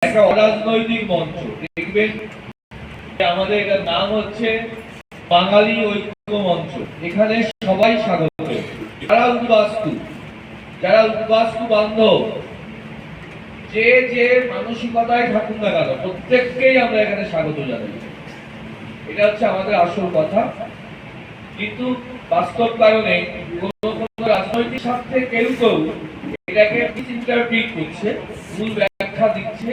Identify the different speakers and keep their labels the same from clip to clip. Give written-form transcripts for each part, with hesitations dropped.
Speaker 1: একটা অরাজনৈতিক মঞ্চ। দেখবেন আমাদের এটার নাম হচ্ছে বাঙালি ঐক্য মঞ্চ। এখানে সবাই স্বাগত। যারা উদ্বাস্তু বান্ধব, যে যে মানসিকতায় থাকুন না কেন, প্রত্যেককেই আমরা এখানে স্বাগত জানাই। এটা হচ্ছে আমাদের আসল কথা। কিন্তু বাস্তব কারণে কোন রাজনৈতিক স্বার্থে কেউ কেউ এটাকে মিসইন্টারপ্রিট করছে, ভুল ব্যাখ্যা দিচ্ছে,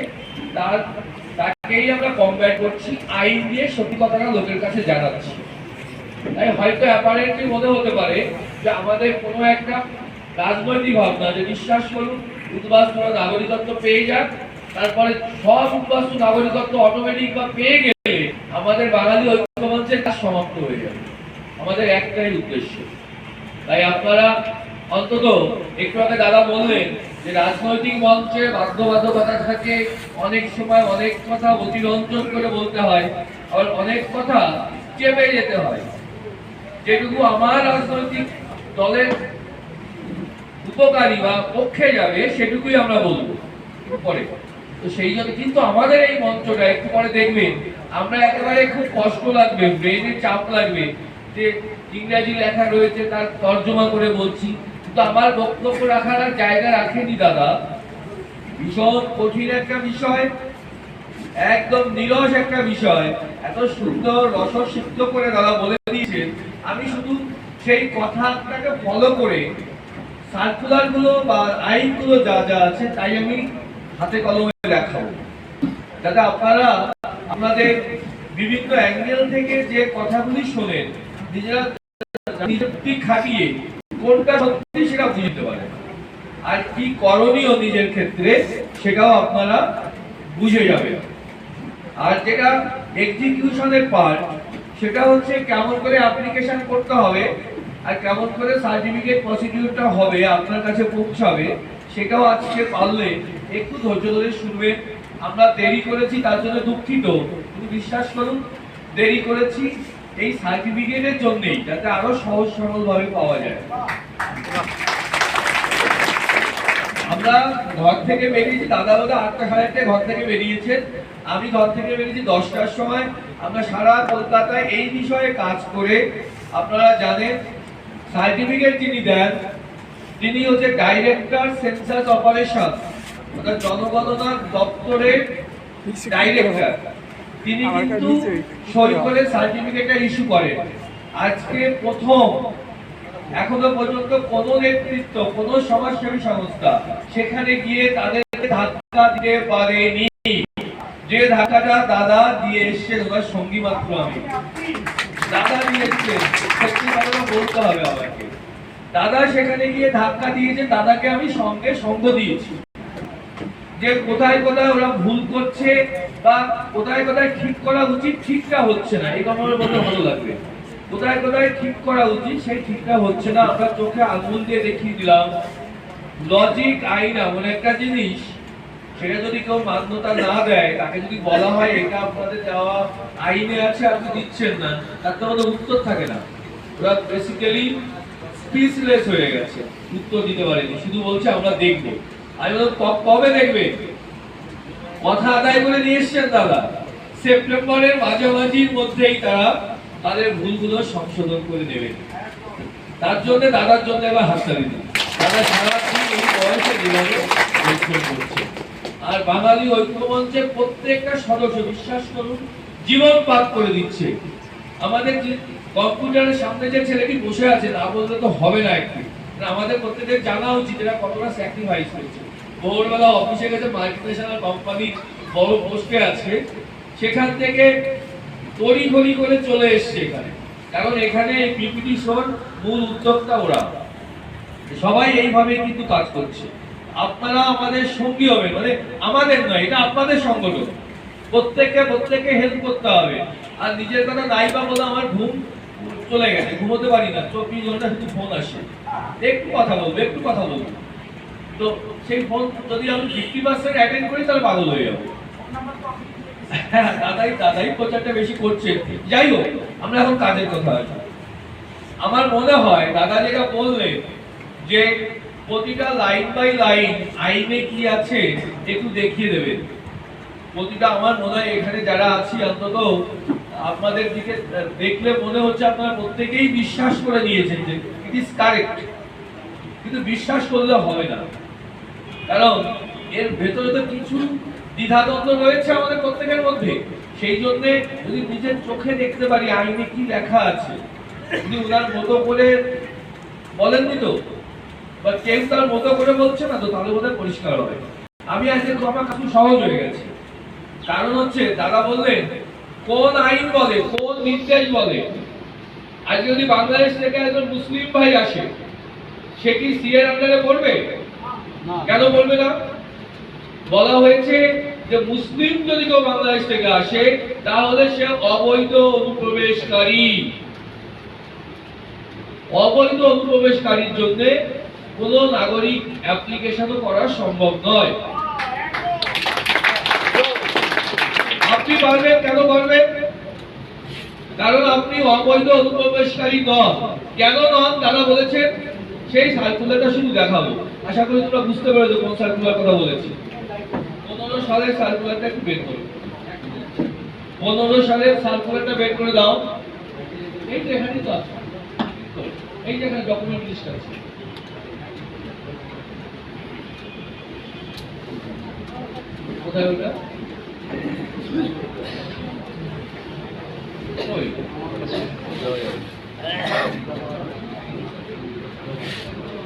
Speaker 1: তাকেই আমরা কমব্যাট করছি, আইন দিয়ে সত্যি কথাটা লোকের কাছে জানাচ্ছি। তাই হয়তো অ্যাপারেন্টলি মনে হতে পারে যে আমাদের কোনো একটা রাজনৈতিক ভাবনা, যে বিশ্বাস করুন উদ্বাস্তুরা নাগরিকত্ব পেয়ে যাক, তারপরে সব উদ্বাস্তু নাগরিকত্ব অটোমেটিক বা পেয়ে গেলে আমাদের বাঙালি ঐক্যমঞ্চের কাজ সমাপ্ত হয়ে যাবে। আমাদের একটাই উদ্দেশ্য। তাই আপনারা অন্তত একটু আগে দাদা বললেন যে রাজনৈতিক মঞ্চে বাধ্যবাধকতা থাকে, অনেক সময় অনেক কথা অতিরঞ্জন করে বলতে হয়, আবার অনেক কথা চেপে যেতে হয়। যেটুকু আমার রাজনৈতিক দলের উপকারী বা পক্ষে যাবে সেটুকুই আমরা বলবো পরে। তো সেই জন্য কিন্তু আমাদের এই মঞ্চটা একটু পরে দেখবেন আমরা একেবারে খুব কষ্ট লাগবে, ব্রেনের চাপ লাগবে, যে ইংরেজি লেখা রয়েছে তার তর্জমা করে বলছি, কিন্তু আমার বক্তব্য রাখার জায়গা রাখেনি দাদা। ভীষণ কঠিন একটা বিষয়, একদম নিরস একটা বিষয়, এত সুন্দর রসসিক্ত করে দাদা বলে দিয়েছেন। আমি শুধু সেই কথাটাকে ফলো করে সার্কুলার গুলো বা আইনগুলো যা যা আছে তাই আমি হাতে কলমে দেখাবো, যাতে আপনারা আপনাদের বিভিন্ন অ্যাঙ্গেল থেকে যে কথাগুলি শোনেন নিজেরা যুক্তি খাটিয়ে কোনটা সত্যি সেটা বুঝতে পারেন, আর কি করণীয় নিজের ক্ষেত্রে সেটাও আপনারা বুঝে যাবেন। আর যেটা এক্সিকিউশনের পার্ট, সেটা হচ্ছে কেমন করে অ্যাপ্লিকেশন করতে হবে আর কেমন করে সার্টিফিকেট প্রসিডিউরটা হবে আপনার কাছে পৌঁছাবে, সেটাও আজকে পারলে একটু ধৈর্য ধরে শুনবেন। আমরা দেরি করেছি তার জন্য দুঃখিত, কিন্তু বিশ্বাস করুন দেরি করেছি এই সার্টিফিকেটের জন্যই, যাতে আরো সহজ সরল ভাবে পাওয়া যায়। আমরা ঘর থেকে বেরিয়েছি, দাদা 8টা 8:30 ঘর থেকে বেরিয়েছেন, আমি ঘর থেকে বেরিয়েছি 10টার সময়। আমরা সারা কলকাতায় এই বিষয়ে কাজ করে, আপনারা জানেন সার্টিফিকেট যিনি দেন তিনি হচ্ছে ডাইরেক্টর সেন্সাস অপারেশন, অর্থাৎ জনগণনা দপ্তরের ডাইরেক্টর। তিনি কিন্তু সই করে সার্টিফিকেটটা ইস্যু করেন। আজকে প্রথম, এখনো পর্যন্ত কোন নেতৃত্ব, কোন সমাজসেবী সংস্থা সেখানে গিয়ে তাদেরকে ধাক্কা দিতে পারেনি। যে ধাক্কাটা দাদা দিয়ে এসছেন, ওনার সঙ্গী মাত্র আমি, দাদা দিয়ে এসছেন, সত্যি কথা বলতে হবে আমাকে। দাদা সেখানে গিয়ে ধাক্কা দিয়েছে, দাদাকে আমি সঙ্গ দিয়েছি, যে কোথায় কোথায় ওরা ভুল করছে বা কোথায় কোথায় ঠিক করা উচিত, ঠিকটা হচ্ছে না, এই কথাটা বলতে ভালো লাগবে। কোথায় কোথায় ঠিক করা উচিত সেই ঠিকটা হচ্ছে না, আমরা চোখে আঙুল দিয়ে দেখিয়ে দিলাম। লজিক আইন এমন একটা জিনিস, সেটা যদি কেউ মান্যতা না দেয়, তাকে যদি বলা হয় এটা আপনাদের দেওয়া আইনে আছে আপনি দিচ্ছেন না, তার তো আমাদের উত্তর থাকে না। ওরা বেসিক্যালি স্পিচলেস হয়ে গেছে, উত্তর দিতে পারেনি, শুধু বলছে আমরা দেখবো। আমি বললাম কবে দেখবে? কথা আদায় করে নিয়ে এসছেন দাদা, সেপ্টেম্বরের মাঝামাঝির মধ্যেই তারা তাদের ভুলগুলো সংশোধন করে নেবে। তার জন্য দাদার জন্য এবার হাততালি দিন। দাদা সারাদিন এই বয়সে যেভাবে পরিশ্রম করছে, আর বাঙালি ঐক্যমঞ্চের প্রত্যেকটা সদস্য বিশ্বাস করুন জীবন পাক করে দিচ্ছে। আমাদের যে কম্পিউটারের সামনে যে ছেলেটি বসে আছে তা বলতে তো হবে না, একটু আমাদের প্রত্যেকের জানা উচিত এরা কতটা স্যাক্রিফাইস করছে। ভোরবেলা অফিসে গেছে, মাল্টিনেশনাল কোম্পানি বড় পোস্টে আছে, সেখান থেকে তড়িঘড়ি করে চলে এসছে এখানে, কারণ এখানে এই পিপিটি শোর মূল উদ্যোক্তা ওরা। সবাই এইভাবে কিন্তু কাজ করছে। আপনারা আমাদের সঙ্গী হবেন, মানে আমাদের নয়, এটা আপনাদের সংগঠন, প্রত্যেককে হেল্প করতে হবে। আর নিজের কথা নাই বা বলে আমার ঘুম চলে গেছে, ঘুমোতে পারি না, 24 ঘন্টা শুধু ফোন আসে, একটু কথা বলবো, তো সেই ফোন যদি আমি 50% অ্যাটেন্ড করি তাহলে পাগল হয়ে যাবো। হ্যাঁ, দাদাই প্রচারটা বেশি করছে। যাই হোক, আমরা এখন কাজের কথা আছে। আমার মনে হয় দাদা যেটা বললেন যে প্রতিটা লাইন বাই লাইন আইনে কি আছে একটু দেখিয়ে দেবেন, প্রতিটা আমার মনে হয় এখানে যারা আছি অন্তত আপনাদের দিকে দেখলে মনে হচ্ছে আপনারা প্রত্যেকেই বিশ্বাস করে নিয়েছেন যে ইট ইজ কারেক্ট, কিন্তু বিশ্বাস করলে হবে না, কারণ এর ভেতরে তো কিছু দ্বিধাদ্বন্দ্ব রয়েছে আমাদের প্রত্যেকের মধ্যে। সেই জন্য যদি নিজের চোখে দেখতে পারি আইনে কি লেখা আছে, যদি ওনার মতো করে বলেননি তো, বা কেউ তার মতো করে বলছে না তো, তাহলে বোধহয় পরিষ্কার হবে। আমি আজকে আমার কাছে সহজ হয়ে গেছে, কারণ হচ্ছে দাদা বললেন কোন আইন বলে, কোন নির্দেশ বলে। আজকে যদি বাংলাদেশ থেকে একজন মুসলিম ভাই আসে, সে কি সিএর আন্ডারে পড়বে? কেন বলবে না? বলা হয়েছে যে মুসলিম যদি কেউ বাংলাদেশ থেকে আসে তাহলে সে অবৈধ অনুপ্রবেশকারী। অবৈধ অনুপ্রবেশকারীর জন্য কোন নাগরিক অ্যাপ্লিকেশনও করা সম্ভব নয়। আপনি পারবেন, কেন পারবেন? কারণ আপনি অবৈধ অনুপ্রবেশকারী নন। কেন নন তারা বলেছেন, সেই সার্কুলারটা শুধু দেখাবো, আশা করি তোমরা বুঝতে পেরেছো কোন সার্কুলার কথা বলেছি। 15 সালের সার্কুলারটা একটু বের করো, 15 সালের সার্কুলারটা বের করে দাও। এই যে এখানে তো আছে, এই যে এখানে ডকুমেন্ট লিস্ট আছে। কোথায় ওটা?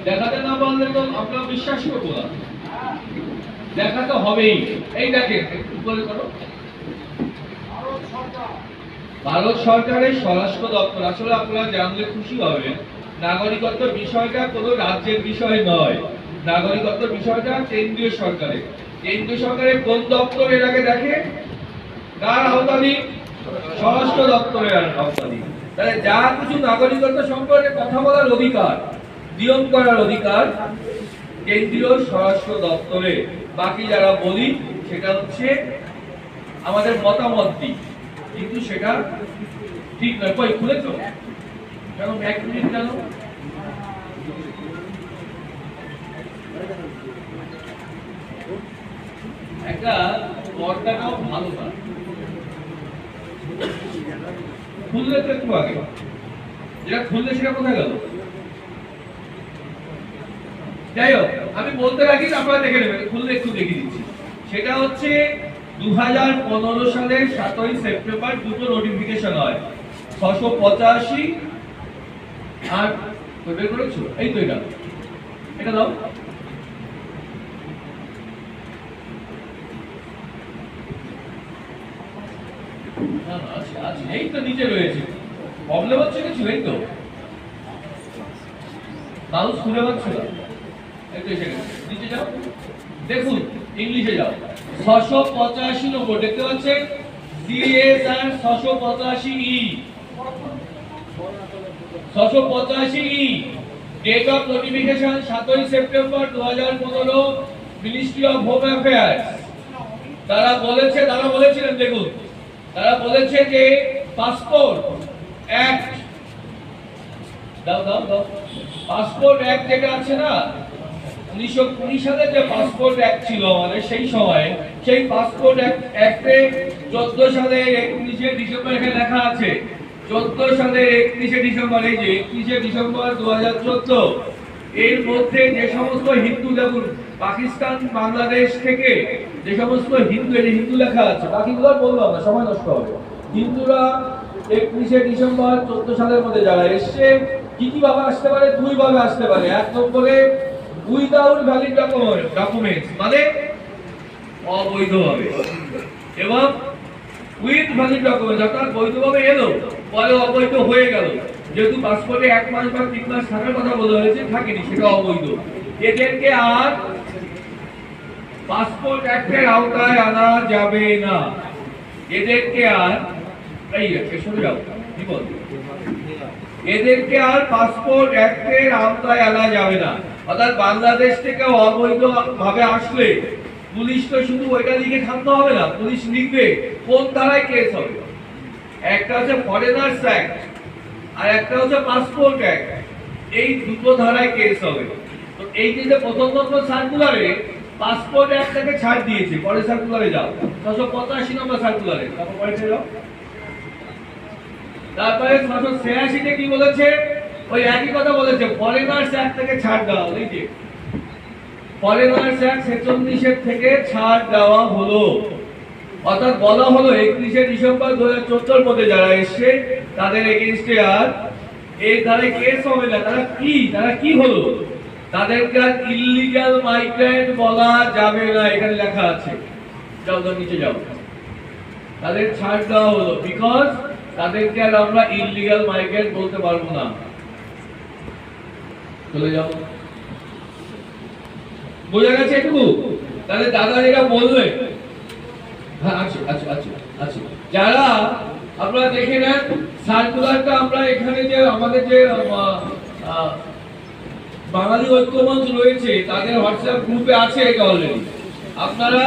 Speaker 1: দেখাতে না পারলে তো আমরা বিশ্বাস করবো না, দেখাতে হবেই। এই দেখেন, একটু করে করো। ভারত সরকারের স্বরাষ্ট্র দপ্তর, আসলে আপনারা জানলে খুশি হবেন, নাগরিকত্ব বিষয়টা কোনো রাজ্যের বিষয় নয়, নাগরিকত্ব বিষয়টা কেন্দ্রীয় সরকারের। কেন্দ্রীয় সরকারের কোন দপ্তর এর আগে দেখে? কার আওতাধীন? স্বরাষ্ট্র দপ্তরের আওতাধীন। তাহলে যা কিছু নাগরিকত্ব সম্পর্কে কথা বলার অধিকার, নিয়ম করার অধিকার কেন্দ্রীয় স্বরাষ্ট্র দপ্তরে। বাকি যারা বলি সেটা হচ্ছে আমাদের মতামত দিই, কিন্তু সেটা ঠিক নয়। কই খুলেছো? কেন 1 মিনিট কেন? একটা পর্দাটাও ভালো না, খুললে তো একটু আগে, যেটা খুললে সেটা কোথায় গেল? যাই হোক, আমি বলতে রাখি, আপনারা দেখে নেবেন, খুললে একটু দেখিয়ে দিচ্ছি। সেটা হচ্ছে 2015 সালের 7ই সেপ্টেম্বর দুটো নোটিফিকেশন হয়, 685 আর বের করেছো, এই তো এটা দাও। এই তো নিচে রয়েছে, প্রবলেম হচ্ছে কিছু? এই তো মাউস খুলে পাচ্ছে না, এই তো এসে গেছে। নিচে যাও, দেখুন ইংলিশে যাও, 685 নম্বর দেখতে পাচ্ছেন, CSR 685E, 685E, date of notification 7ই September 2015, ministry of home affairs. তারা বলেছিলেন, দেখুন তারা বলেছে যে পাসপোর্ট অ্যাক্ট, দাও পাসপোর্ট অ্যাক্ট যেটা আছে না, 1920 সালে যে পাসপোর্ট অ্যাক্ট ছিল আমাদের সেই সময়, সেই পাসপোর্ট অ্যাক্টে 14 সালের 31শে ডিসেম্বর, এখানে লেখা আছে 14 সালের 31শে ডিসেম্বর, এই যে 31শে ডিসেম্বর 2014, এর মধ্যে যে সমস্ত হিন্দু, দেখুন পাকিস্তান বাংলাদেশ থেকে যে সমস্ত হিন্দু, এই হিন্দু লেখা আছে, বাকিগুলো বলবো আমরা, সময় নষ্ট হবে। হিন্দুরা 31শে ডিসেম্বর 14 সালের মধ্যে যারা এসছে, কি ভাবে আসতে পারে? 2 ভাবে আসতে পারে। 1 নম্বরে উইদাউট ভ্যালিড ডকুমেন্টস, মানে অবৈধভাবে, এবং উইথ ভ্যালিড ডকুমেন্টস, অর্থাৎ বৈধভাবে এলো পরে অবৈধ হয়ে গেল, যেহেতু পাসপোর্টে 1 মাস বা 3 মাস থাকার কথা বলা হয়েছে, থাকেনি, সেটা অবৈধ। এদেরকে আর পাসপোর্ট অ্যাক্টের আওতায় আনা যাবে না, এদেরকে আর সরে যাও, কি বল, এদেরকে আর পাসপোর্ট অ্যাক্টের আওতায় আনা যাবে না। অর্থাৎ বাংলাদেশ থেকে অবৈধ ভাবে আসলে পুলিশ তো শুধু ওইটা লিখে থামতে হবে না, পুলিশ লিখবে কোন ধারায় কেস হবে। একটা হচ্ছে ফরেনার্স অ্যাক্ট আর একটা হচ্ছে পাসপোর্ট অ্যাক্ট, এই দুটো ধারায় কেস হবে। তো এই যে প্রথম নম্বর সার্কুলারে পাসপোর্ট অ্যাক্ট থেকে ছাড় দিয়েছে, পরে সার্কুলারে যাও 685 নম্বর সার্কুলারে, তারপর পরে যাও। তারপরে 686 তে কি বলেছে? ওই একই কথা বলেছে, ফরেনার্স অ্যাক্ট থেকে ছাড় দেওয়া হলো। এই যে ফরেনার্স অ্যাক্ট 46 এর থেকে ছাড় দেওয়া হলো, অর্থাৎ বলা হলো 31শে ডিসেম্বর 2014 মধ্যে যারা এসছে তাদের এগেইনস্টে আর এই ধারে কেস হবে না। তারা কি হলো? তাদেরকে আর ইললিগ্যাল মাইগ্রেন্ট বলা যাবে না, এখানে লেখা আছে। যাও তো নিচে যাও। তাদের ছাড় দেওয়া হলো বিকজ তাদেরকে আর আমরা ইললিগ্যাল মাইগ্রেন্ট বলতে পারবো না। চলে যাও। বোঝা গেছে এটুকু? তাহলে দাদা যেটা বললেন, হ্যাঁ আচ্ছা আচ্ছা আচ্ছা আচ্ছা, যারা আপনারা দেখে নেন সার্কুলারটা, আমরা এখানে যে আমাদের যে বাঙালি ঐক্যমঞ্চ রয়েছে তাদের হোয়াটসঅ্যাপ গ্রুপে আছে এটা অলরেডি। আপনারা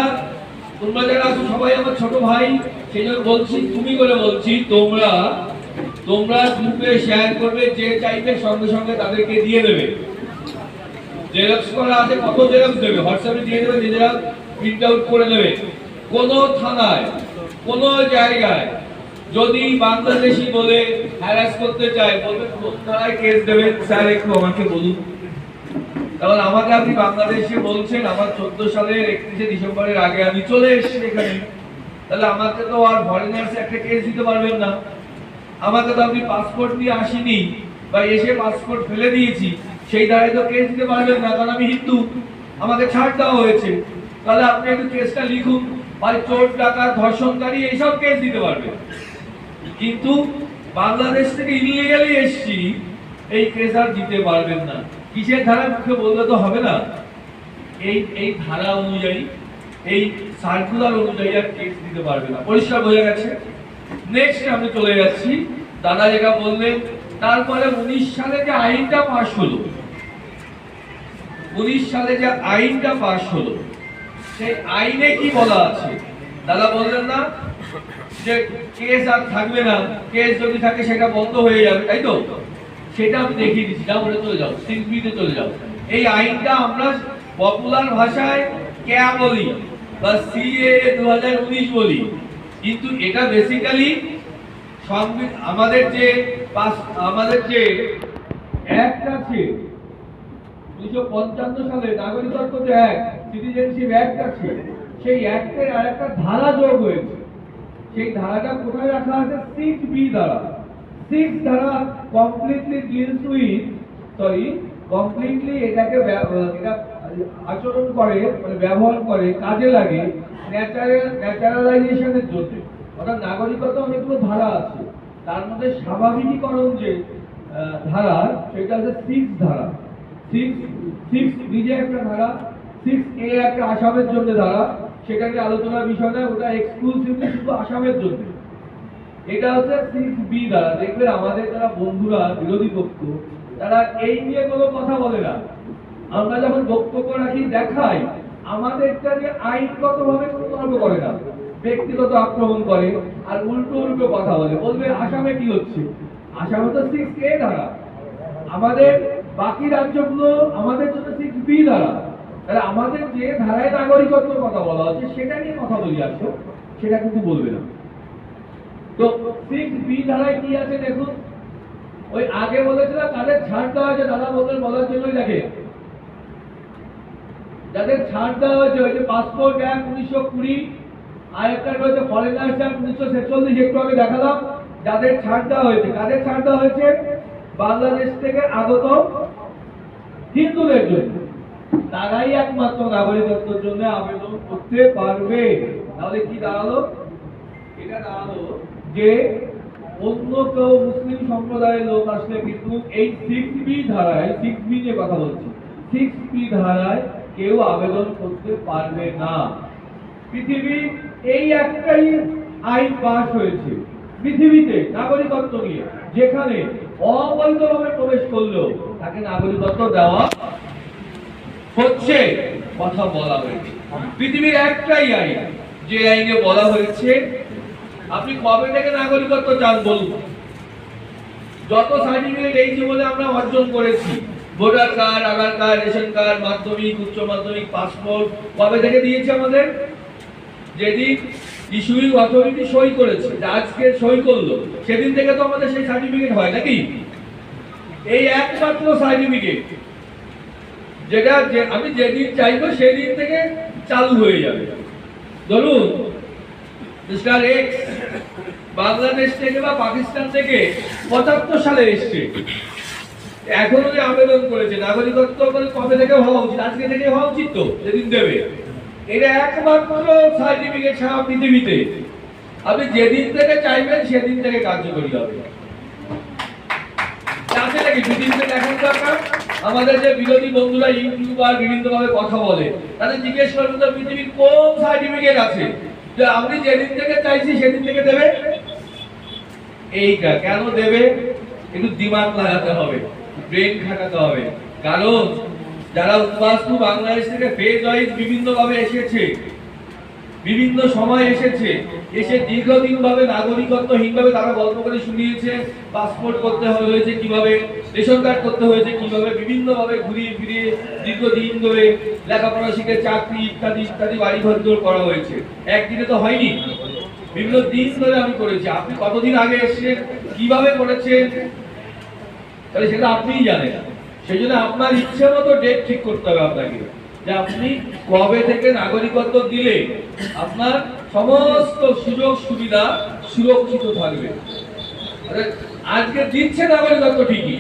Speaker 1: তোমরা যারা আছো সবাই আমার ছোট ভাই, সেই জন্য বলছি তুমি করে বলছি, তোমরা গ্রুপে শেয়ার করবে, যে চাইবে সঙ্গে সঙ্গে তাদেরকে দিয়ে দেবে। জেরক্স করা আছে, কত জেরক্স দেবে হোয়াটসঅ্যাপে দিয়ে দেবে, নিজেরা প্রিন্ট আউট করে নেবে। কোন থানায় কোন জায়গায় যদি বাংলাদেশি বলে হ্যারাস করতে চায়, বলবে কোন থানায় কেস দেবেন স্যার একটু আমাকে বলুন। কারণ আমাকে আপনি বাংলাদেশে বলছেন, আমার 14 সালের 31শে ডিসেম্বরের আগে আমি চলে এসেছি এখানে, তাহলে আমাকে তো আর ফরেনার্স একটা কেস দিতে পারবেন না। আমাকে তো আপনি পাসপোর্ট নিয়ে আসিনি বা এসে পাসপোর্ট ফেলে দিয়েছি, সেই ধারায় তো কেস দিতে পারবেন না, কারণ আমি হিন্দু, আমাকে ছাড় দেওয়া হয়েছে। তাহলে আপনি একটু কেসটা লিখুন, ভাই চোর ডাকাত ধর্ষণকারী এইসব কেস দিতে পারবেন। কিন্তু বাংলাদেশ থেকে ইলিগালি এসেছি এই কেস আর দিতে পারবেন না। কিসের ধারা মুখে বললে তো হবে না, এই ধারা অনুযায়ী, এই সার্কুলার অনুযায়ী আর কেস দিতে পারবে না। পরিষ্কার বোঝা গেছে? নেক্সট আমি চলে যাচ্ছি, দাদা যেটা বললেন। তারপরে 19 সালে যে আইনটা পাস হলো, 19 সালে যে আইনটা পাস হলো, সেই আইনে কি বলা আছে? দাদা বললেন না যে কেস আর থাকবে না, কেস যদি থাকে সেটা বন্ধ হয়ে যাবে, তাই তো? সেটা আমি দেখিয়ে দিচ্ছি। যাও বলে চলে যাও, 6B তে চলে যাও। এই আইনটা আমরা পপুলার ভাষায় ক্যা বলি বা CAA 2019 বলি, কিন্তু এটা বেসিক্যালি আমাদের যে অ্যাক্ট আছে 1955 সালে নাগরিকত্ব যে অ্যাক্ট, সিটিজেনশিপ অ্যাক্ট আছে, সেই অ্যাক্টের আরেকটা ধারা যোগ হয়েছে। সেই ধারাটা কোথায় রাখা আছে? 6B ধারা। 6 ধারা কমপ্লিটলি ডিলস উইথ, কমপ্লিটলি এটাকে এটা আচরণ করে, মানে ব্যবহার করে, কাজে লাগে ন্যাচারালাইজেশনের জন্য। অর্থাৎ নাগরিকত্ব অনেকগুলো ধারা আছে, তার মধ্যে স্বাভাবিকীকরণ যে ধারা সেটা হচ্ছে 6 ধারা। 6 নিজে একটা ধারা, 6A একটা আসামের জন্য ধারা, সেটাকে আলোচনার বিষয় নয়, ওটা এক্সক্লুসিভলি শুধু আসামের জন্য। এটা হচ্ছে 6B ধারা। দেখবেন আমাদের যারা বন্ধুরা বিরোধী পক্ষ, তারা এই নিয়ে কোনো কথা বলে না। আমরা যখন বক্তব্য রাখি দেখাই, আমাদেরটা নিয়ে আইনগতভাবে কোনো তর্ক করে না, ব্যক্তিগত আক্রমণ করে আর উল্টো কথা বলবে আসামে কি হচ্ছে। আসামে তো 6A ধারা, আমাদের বাকি রাজ্যগুলো আমাদের জন্য 6B ধারা। তাহলে আমাদের যে ধারায় নাগরিকত্বের কথা বলা হচ্ছে সেটা নিয়ে কথা বলি আসো, সেটা কিন্তু বলবে না। তো 6B ধারায় কি আছে দেখুন। ওই আগে বলেছিলাম তাদের ছাড় দেওয়া হয়েছে, দাদা বলার জন্যই দেখে যাদের ছাড় দেওয়া হয়েছে, ওই যে পাসপোর্ট অ্যাক্ট 1920, আর একটা রয়েছে ফরেনার্স অ্যাক্ট 1946, একটু আগে দেখালাম। যাদের ছাড় দেওয়া হয়েছে, কাদের ছাড় দেওয়া হয়েছে? বাংলাদেশ থেকে আগত হিন্দুদের জন্য। তারাই একমাত্র নাগরিকত্বের জন্য আবেদন করতে পারবে। তাহলে কি দাঁড়ালো? এটা দাঁড়ালো যে অন্য কেউ মুসলিম সম্প্রদায়ের লোক আসলে কিন্তু এই 6B ধারায়, 6B নিয়ে কথা বলছি, 6B ধারায় কেউ আবেদন করতে পারবে না। পৃথিবী এই একটাই আইন পাস হয়েছে পৃথিবীতে নাগরিকত্ব নিয়ে, যেখানে অবৈধভাবে প্রবেশ করলেও তাকে নাগরিকত্ব দেওয়া হচ্ছে, কথা বলা হয়েছে। পৃথিবীর একটাই আইন, যে আইনে বলা হয়েছে আপনি কবে থেকে নাগরিকত্ব চান বলুন। যত সার্টিফিকেট এই জীবনে আমরা অর্জন করেছি, ভোটার কার্ড, আধার কার্ড, রেশন কার্ড, মাধ্যমিক, উচ্চ মাধ্যমিক, পাসপোর্ট কবে থেকে দিয়েছে আমাদের? যেদিন ইস্যুইং অথরিটি সই করেছে, আজকে সই করলো, সেদিন থেকে তো আমাদের সেই সার্টিফিকেট হয় নাকি? এই একমাত্র সার্টিফিকেট যেটা আমি যেদিন চাইবো সেদিন থেকে চালু হয়ে যাবে। ধরুন মিস্টার এক্স বাংলাদেশ থেকে বা পাকিস্তান থেকে ৭৫ সালে এসছে, এখনো যে আবেদন করেছে নাগরিকত্ব কবে থেকে হওয়া উচিত? আজকে থেকে হওয়া উচিত তো, যেদিন দেবে। এটা একমাত্র সার্টিফিকেট সারা পৃথিবীতে, আপনি যেদিন থেকে চাইবেন সেদিন থেকে কার্যকরী হবে। আছে নাকি পৃথিবীতে দেখার দরকার? আমাদের যে বিরোধী বন্ধুরা ইউটিউবার বিভিন্ন ভাবে কথা বলে, তাদের জিজ্ঞেস করবেন তো পৃথিবীর কোন সার্টিফিকেট আছে যে আপনি যেদিন থেকে চাইছি সেদিন থেকে দেবে? এইটা কেন দেবে? একটু দিমাগ লাগাতে হবে, ব্রেন খাটাতে হবে। কারণ যারা উদ্বাস্তু বাংলাদেশ থেকে ফেজ ওয়াইজ বিভিন্ন ভাবে এসেছে, বিভিন্ন সময় এসেছে, এসে দীর্ঘদিন ভাবে নাগরিকত্বহীন ভাবে তারা গল্প করে শুনিয়েছে পাসপোর্ট করতে হয়েছে কিভাবে, রেশন কার্ড করতে হয়েছে কিভাবে, বিভিন্ন ভাবে ঘুরিয়ে ফিরিয়ে দীর্ঘদিন ধরে লেখাপড়া শিখে চাকরি ইত্যাদি ইত্যাদি বাড়ি ঘর করা হয়েছে। একদিনে তো হয়নি, বিভিন্ন দিন ধরে আমি করেছি। আপনি কতদিন আগে এসেছেন, কিভাবে করেছেন, তাহলে সেটা আপনিই জানেন। সেই জন্য আপনার ইচ্ছে মতো ডেট ঠিক করতে হবে আপনাকে, যে আপনি কবে থেকে নাগরিকত্ব দিলে আপনার সমস্ত সুযোগ সুবিধা সুরক্ষিত থাকবে। আজকে দিচ্ছে নাগরিকত্ব ঠিকই,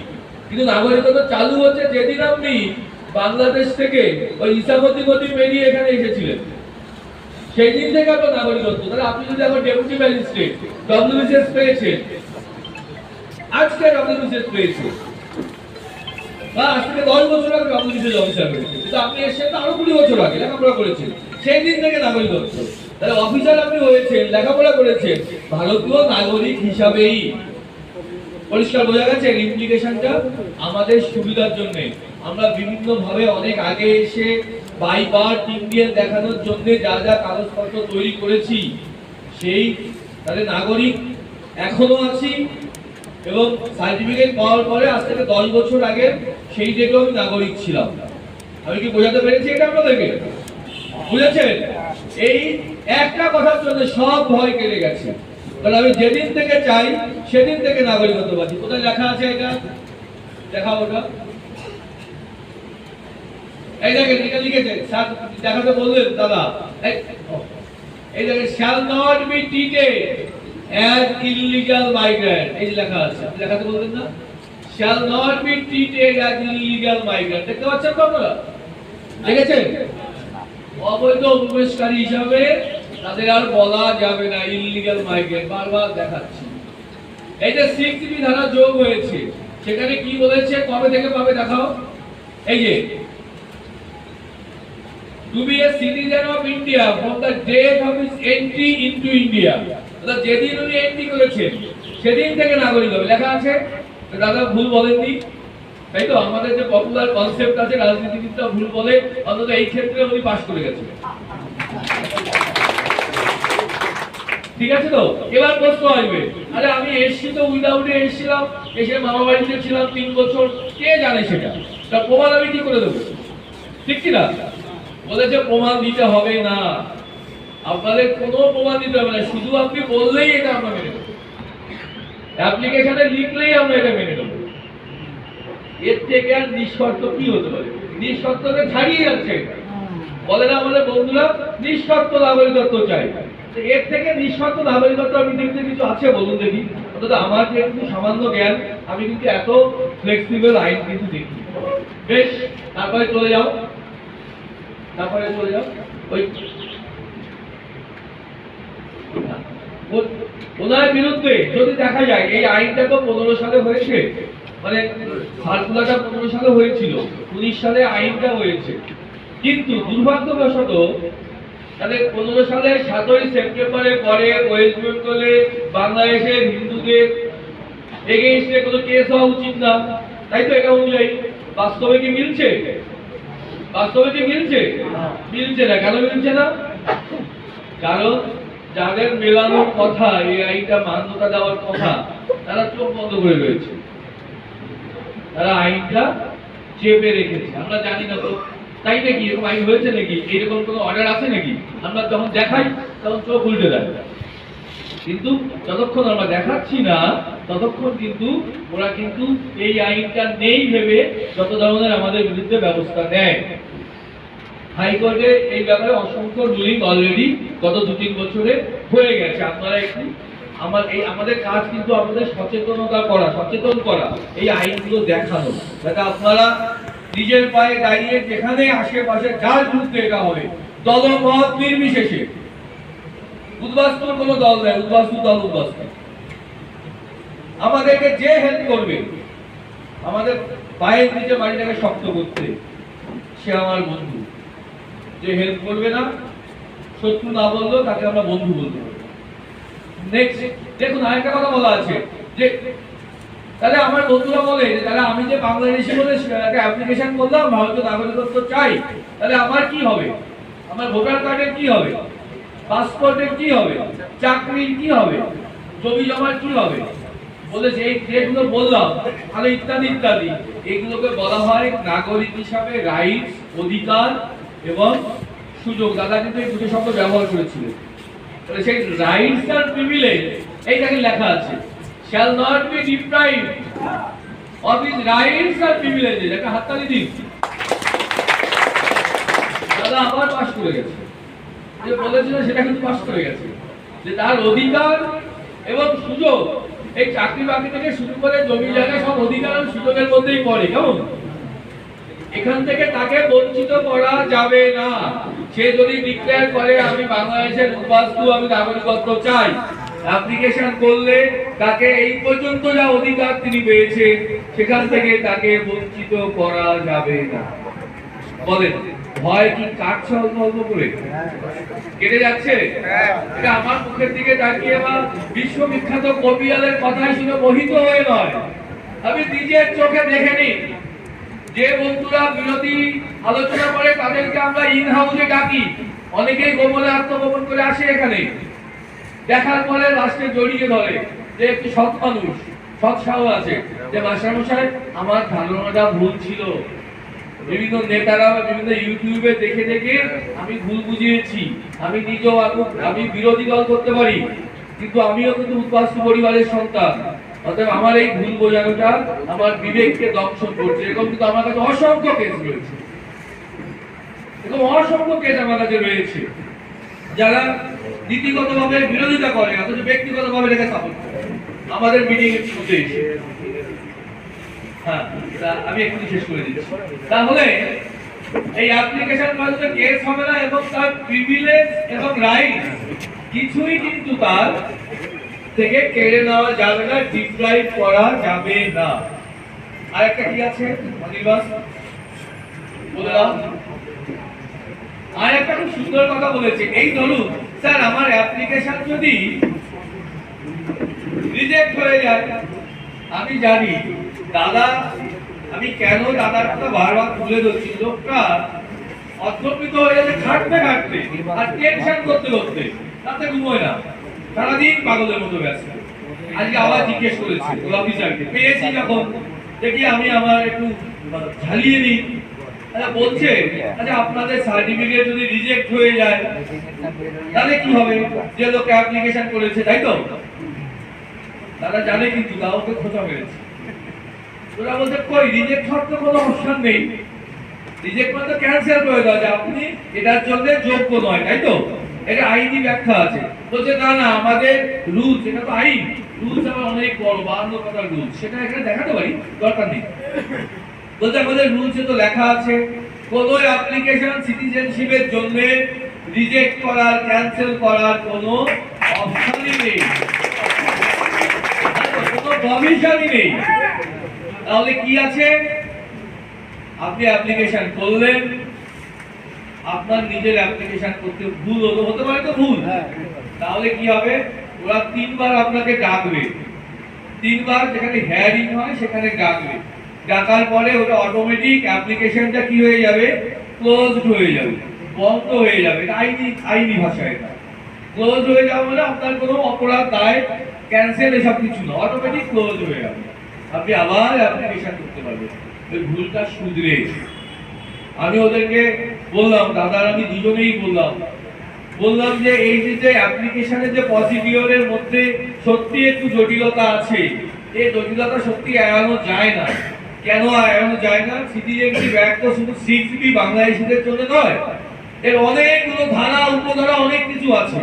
Speaker 1: কিন্তু নাগরিকত্ব চালু হচ্ছে যেদিন আপনি বাংলাদেশ থেকে ওই ইসামতি নদী পেরিয়ে এখানে এসেছিলেন, সেই দিন থেকে আপনার নাগরিকত্ব। তাহলে আপনি যদি এখন ডেপুটি ম্যাজিস্ট্রেট ডব্লিউবিসিএস পেয়েছেন, আজকে ডব্লিউবিসিএস পেয়েছেন, বা আজ থেকে 10 বছর আগে ডব্লিউবিসিএস অফিসার হয়েছে, কিন্তু আপনি এসেছেন তো আরো 20 বছর আগে, লেখাপড়া করেছেন, সেই দিন থেকে নাগরিকত্ব। তাহলে অফিসার আপনি হয়েছেন, লেখাপড়া করেছেন, ভারতীয় নাগরিক হিসাবেই। পরিষ্কার বোঝা গেছে ইমপ্লিকেশনটা? আমাদের সুবিধার জন্য আমরা বিভিন্ন ভাবে অনেক আগে এসে বাই বার্থ ইন্ডিয়ান দেখানোর জন্য যা যা কাগজপত্র তৈরি করেছি, সেই তাহলে নাগরিক এখনো আছি, এবং সার্টিফিকেট পাওয়ার পরে আজ থেকে 10 বছর আগে সেই ডেটেও আমি নাগরিক ছিলাম। আমি কি বোঝাতে পেরেছি এটা আপনাদেরকে? বুঝেছেন? এই একটা কথার জন্য সব ভয় কেটে গেছে। কারণ আমি যেদিন থেকে চাই সেদিন থেকে নাগরিকত্ব পাচ্ছি। কোথায় লেখা আছে এটা? দেখা ওটা, এই দেখেন এটা লিখেছে, দেখাতে বললেন দাদা, এই দেখেন shall not be treated as illegal migrant, এই লেখা আছে, আপনি লেখাতে বলবেন না? shall not be treated as illegal migrant, দেখতে পাচ্ছেন তো আপনারা? দেখেছেন? অবৈধ প্রবেশকারী হিসাবে তাদের আর বলা যাবে না ইলিগাল মাইগ্রেন্ট, বারবার দেখাচ্ছি। এই যে 6B ধারা যোগ হয়েছে, সেখানে কি বলেছে, কবে থেকে পাবে দেখাও। এই যে to be a citizen of India from the date of his entry into India, অর্থাৎ যেদিন উনি এন্ট্রি করেছেন সেদিন থেকে নাগরিক হবে, লেখা আছে। দাদা ভুল বলেননি, তাই তো? আমাদের যে পপুলার কনসেপ্ট আছে রাজনীতিবিদরা ভুল বলে, অন্তত এই ক্ষেত্রে উনি পাস করে গেছেন। ঠিক আছে তো? এবার প্রশ্ন আসবে, আরে আমি এসছি তো উইদাউটে এসেছিলাম, এসে মামা বাড়িতে ছিলাম 3 বছর, কে জানে সেটা? তার প্রমাণ আমি কি করে দেবো? ঠিক কি না? বলেছে প্রমাণ দিতে হবে না, আপনাদের কোনো প্রমাণ দিতে হবে না, শুধু আপনি বললেই এটা আমরা মেনে নেব, অ্যাপ্লিকেশনে লিখলেই আমরা এটা মেনে নেব। এর থেকে আর নিঃশর্ত কি হতে পারে? নিঃশর্তকে ছাড়িয়ে যাচ্ছে। বলে না আমাদের বন্ধুরা নিঃশর্ত নাগরিকত্ব চাই, এর থেকে নিঃশর্ত নাগরিকত্ব পৃথিবীতে কিছু আছে বলুন দেখি? অন্তত আমার যে একটু সামান্য জ্ঞান, আমি কিন্তু এত ফ্লেক্সিবল আইন কিন্তু দেখি। বেশ, তারপরে চলে যাও, তারপরে চলে যাও ওই ওনার বিরুদ্ধে যদি দেখা যায়, এই আইনটা তো 15 সালে হয়েছে, মানে সার্কুলারটা 15 সালে হয়েছিল, 19 সালে আইনটা হয়েছে, কিন্তু দুর্ভাগ্যবশত তাহলে 15 সালের 7ই সেপ্টেম্বরের পরে ওয়েস্ট বেঙ্গলে বাংলাদেশের হিন্দুদের এগেইনস্টে কোনো কেস হওয়া উচিত না, তাই তো? এটা অনুযায়ী বাস্তবে কি মিলছে? বাস্তবে কি মিলছে? মিলছে না। কেন মিলছে না? কারণ যাদের মেলানোর কথা, এই আইনটা মান্যতা দেওয়ার কথা, তারা চোখ বন্ধ করে রয়েছে, তারা আইনটা চেপে রেখেছে, আমরা জানি না তো, তাই নাকি? এরকম আইন হয়েছে নাকি? এরকম কোনো অর্ডার আছে নাকি? আমরা যখন দেখাই তখন চোখ উল্টে দেয়। কিন্তু যতক্ষণ আমরা দেখাচ্ছি না ততক্ষণ কিন্তু ওরা কিন্তু এই আইনটা নেই ভেবে যত ধরনের আমাদের বিরুদ্ধে ব্যবস্থা নেয়। হাইকোর্টে এই ব্যাপারে অসংখ্য রুলিং অলরেডি গত 2-3 বছরে হয়ে গেছে। আপনারা একটু আমাদের কাজ কিন্তু আপনাদের সচেতন করা, এই আইনগুলো দেখানো, যাতে আপনারা নিজের পায়ে দাঁড়িয়ে যেখানে আশেপাশে যার বিরুদ্ধে এটা হবে, দলমত নির্বিশেষে, উদ্বাস্তুর কোনো দল নেই, উদ্বাস্তু দল উদ্বাস্তু, আমাদেরকে যে হেল্প করবে আমাদের পায়ের নিচে বাড়িটাকে শক্ত করতে, সে আমার বন্ধু। যে হেল্প করবে না, শত্রু না বললেও তাকে আমরা বন্ধু বলবো। নেক্সট দেখুন, আরেকটা কথা বলা আছে যে তাহলে আমার বন্ধুরা বলে যে তাহলে আমি যে বাংলাদেশি বলে একটা অ্যাপ্লিকেশন করলাম, ভারতীয় নাগরিকত্ব চাই, তাহলে আমার কি হবে? আমার ভোটার কার্ডের কি হবে? পাসপোর্টের কি হবে? চাকরির কি হবে? জমি জমার কি হবে? বলে যে যেগুলো বললাম, তাহলে ইত্যাদি ইত্যাদি, এগুলোকে বলা হয় নাগরিক হিসাবে রাইটস, অধিকার এবং সুযোগ। দাদা কিন্তু এই দুটো শব্দ ব্যবহার করেছিলেন। তাহলে সেই রাইটস আর প্রিভিলেজ, এইটাকে লেখা আছে, shall not be deprived of his rights or privileges। একটা হাততালি দিন। দাদা আবার পাস করে গেছে, যে বলেছিল সেটা কিন্তু পাস করে গেছে, যে তার অধিকার এবং সুযোগ, এই চাকরি বাকরি থেকে শুরু করে জমি জায়গা সব অধিকার এবং সুযোগের মধ্যেই পড়ে। কেমন? এখান থেকে তাকে বঞ্চিত করা যাবে না। সে যদি ডিক্লেয়ার করে আমি বাংলাদেশের উদ্বাস্তু, আমি নাগরিকত্ব চাই, অ্যাপ্লিকেশন করলে তাকে এই পর্যন্ত যা অধিকার তিনি পেয়েছেন সেখান থেকে তাকে বঞ্চিত করা যাবে না। বলেন, ভয় কি কাটছে অল্প অল্প করে? কেটে যাচ্ছে? এটা আমার মুখের দিকে তাকিয়ে বা বিশ্ববিখ্যাত কবিয়ালের কথাই শুনে মোহিত হয়ে নয়, আমি নিজের চোখে দেখে নিই। যে বন্ধুরা বিরোধী আলোচনা করে তাদেরকে আমরা ইন হাউসে ডাকি, অনেকেই গোপনে আত্মগোপন করে আসে এখানে, দেখার পরে লাস্টে জড়িয়ে ধরে যে একটি সৎ মানুষ, সৎ সাহস আছে, যে মাস্টারমশাই আমার ধারণাটা ভুল ছিল, বিভিন্ন নেতারা বিভিন্ন ইউটিউবে দেখে দেখে আমি ভুল বুঝিয়েছি, আমি নিজেও আমি বিরোধী দল করতে পারি, কিন্তু আমিও কিন্তু উদ্বাস্তু পরিবারের সন্তান, অতএব আমার এই ভুল বোঝানোটা আমার বিবেককে দংশন করছে। এরকম কিন্তু আমার কাছে অসংখ্য কেস রয়েছে, এরকম অসংখ্য কেস আমার কাছে রয়েছে, যারা নীতিগতভাবে বিরোধিতা করে অথচ ব্যক্তিগতভাবে এটাকে সাপোর্ট করে আমাদের মিটিং এর শুরুতে এসে। হ্যাঁ, আমি একটু শেষ করে দিচ্ছি। তাহলে এই অ্যাপ্লিকেশন পর্যন্ত কেস হবে না, এবং তার প্রিভিলেজ এবং রাইট কিছুই কিন্তু তার থেকে কেড়ে নেওয়া যাবে না, ডিপ্রাইভ করা যাবে না। আর একটা কি আছে অনির্বাণ বলে দাও। আর একটা খুব সুন্দর কথা বলেছে, এই ধরুন স্যার আমার অ্যাপ্লিকেশন যদি রিজেক্ট হয়ে যায়, আমি জানি দাদা, আমি কেন দাদার কথা বারবার তুলে ধরছি, লোকটা অধ্যপিত হয়ে যাচ্ছে খাটতে খাটতে আর টেনশন করতে করতে, তাতে ঘুমোয় না, সারাদিন পাগলের মতো ব্যস্ত। আজকে আবার জিজ্ঞেস করেছি অফিসারকে, পেয়েছি যখন দেখি আমি আমার একটু ঝালিয়ে দিই, বলছে আচ্ছা আপনাদের সার্টিফিকেট যদি রিজেক্ট হয়ে যায় তাহলে কি হবে? যে লোক অ্যাপ্লিকেশন করেছে, তাই তো? তারা জানে কিন্তু তাও ওকে খোঁচা মেরেছে। ওরা বলছে কই রিজেক্ট হওয়ার তো কোনো অপশন নেই, রিজেক্ট মানে তো ক্যান্সেল করে দেওয়া যায়, আপনি এটার জন্য যোগ্য নয়, তাই তো? এটা আইনি ব্যাখ্যা আছে। বলছে না না আমাদের রুলস, এটা তো আইন, রুলস আমার অনেক বড় 52 কথার রুলস, সেটা এখানে দেখাতে পারি, দরকার নেই। বলছে আমাদের রুলসে তো লেখা আছে কোনো অ্যাপ্লিকেশন সিটিজেনশিপের জন্য রিজেক্ট করার, ক্যান্সেল করার কোনো অপশনই নেই, কোনো প্রভিশনই নেই। তাহলে কি আছে? আপনি অ্যাপ্লিকেশন করলেন, আপনার নিজের অ্যাপ্লিকেশন করতে ভুল হলো, হতে পারে তো ভুল, তাহলে কি হবে? ওরা 3 বার আপনাকে ডাকবে, 3 বার যেখানে হিয়ারিং হয় সেখানে ডাকবে, ডাকার পরে ওটা অটোমেটিক অ্যাপ্লিকেশনটা কি হয়ে যাবে? ক্লোজড হয়ে যাবে, বন্ধ হয়ে যাবে। এটা আইনি ভাষায় এটা ক্লোজ হয়ে যাবে, মানে আপনার কোনো অপরাধ, দায়, ক্যান্সেল এসব কিছু না, অটোমেটিক ক্লোজ হয়ে যাবে, আপনি আবার অ্যাপ্লিকেশন করতে পারবেন। ওই ভুলটা শুধরে আমি ওদেরকে বললাম, দাদার আমি দুজনেই বললাম যে এই যে অ্যাপ্লিকেশনের যে প্রসিডিওরের মধ্যে সত্যি একটু জটিলতা আছে, এই জটিলতা সত্যি এড়ানো যায় না। কেন এড়ানো যায় না? সিটিজেনশিপ ব্যাগ তো শুধু 6B বাংলাদেশিদের জন্য নয়, এর অনেকগুলো ধারা উপধারা অনেক কিছু আছে।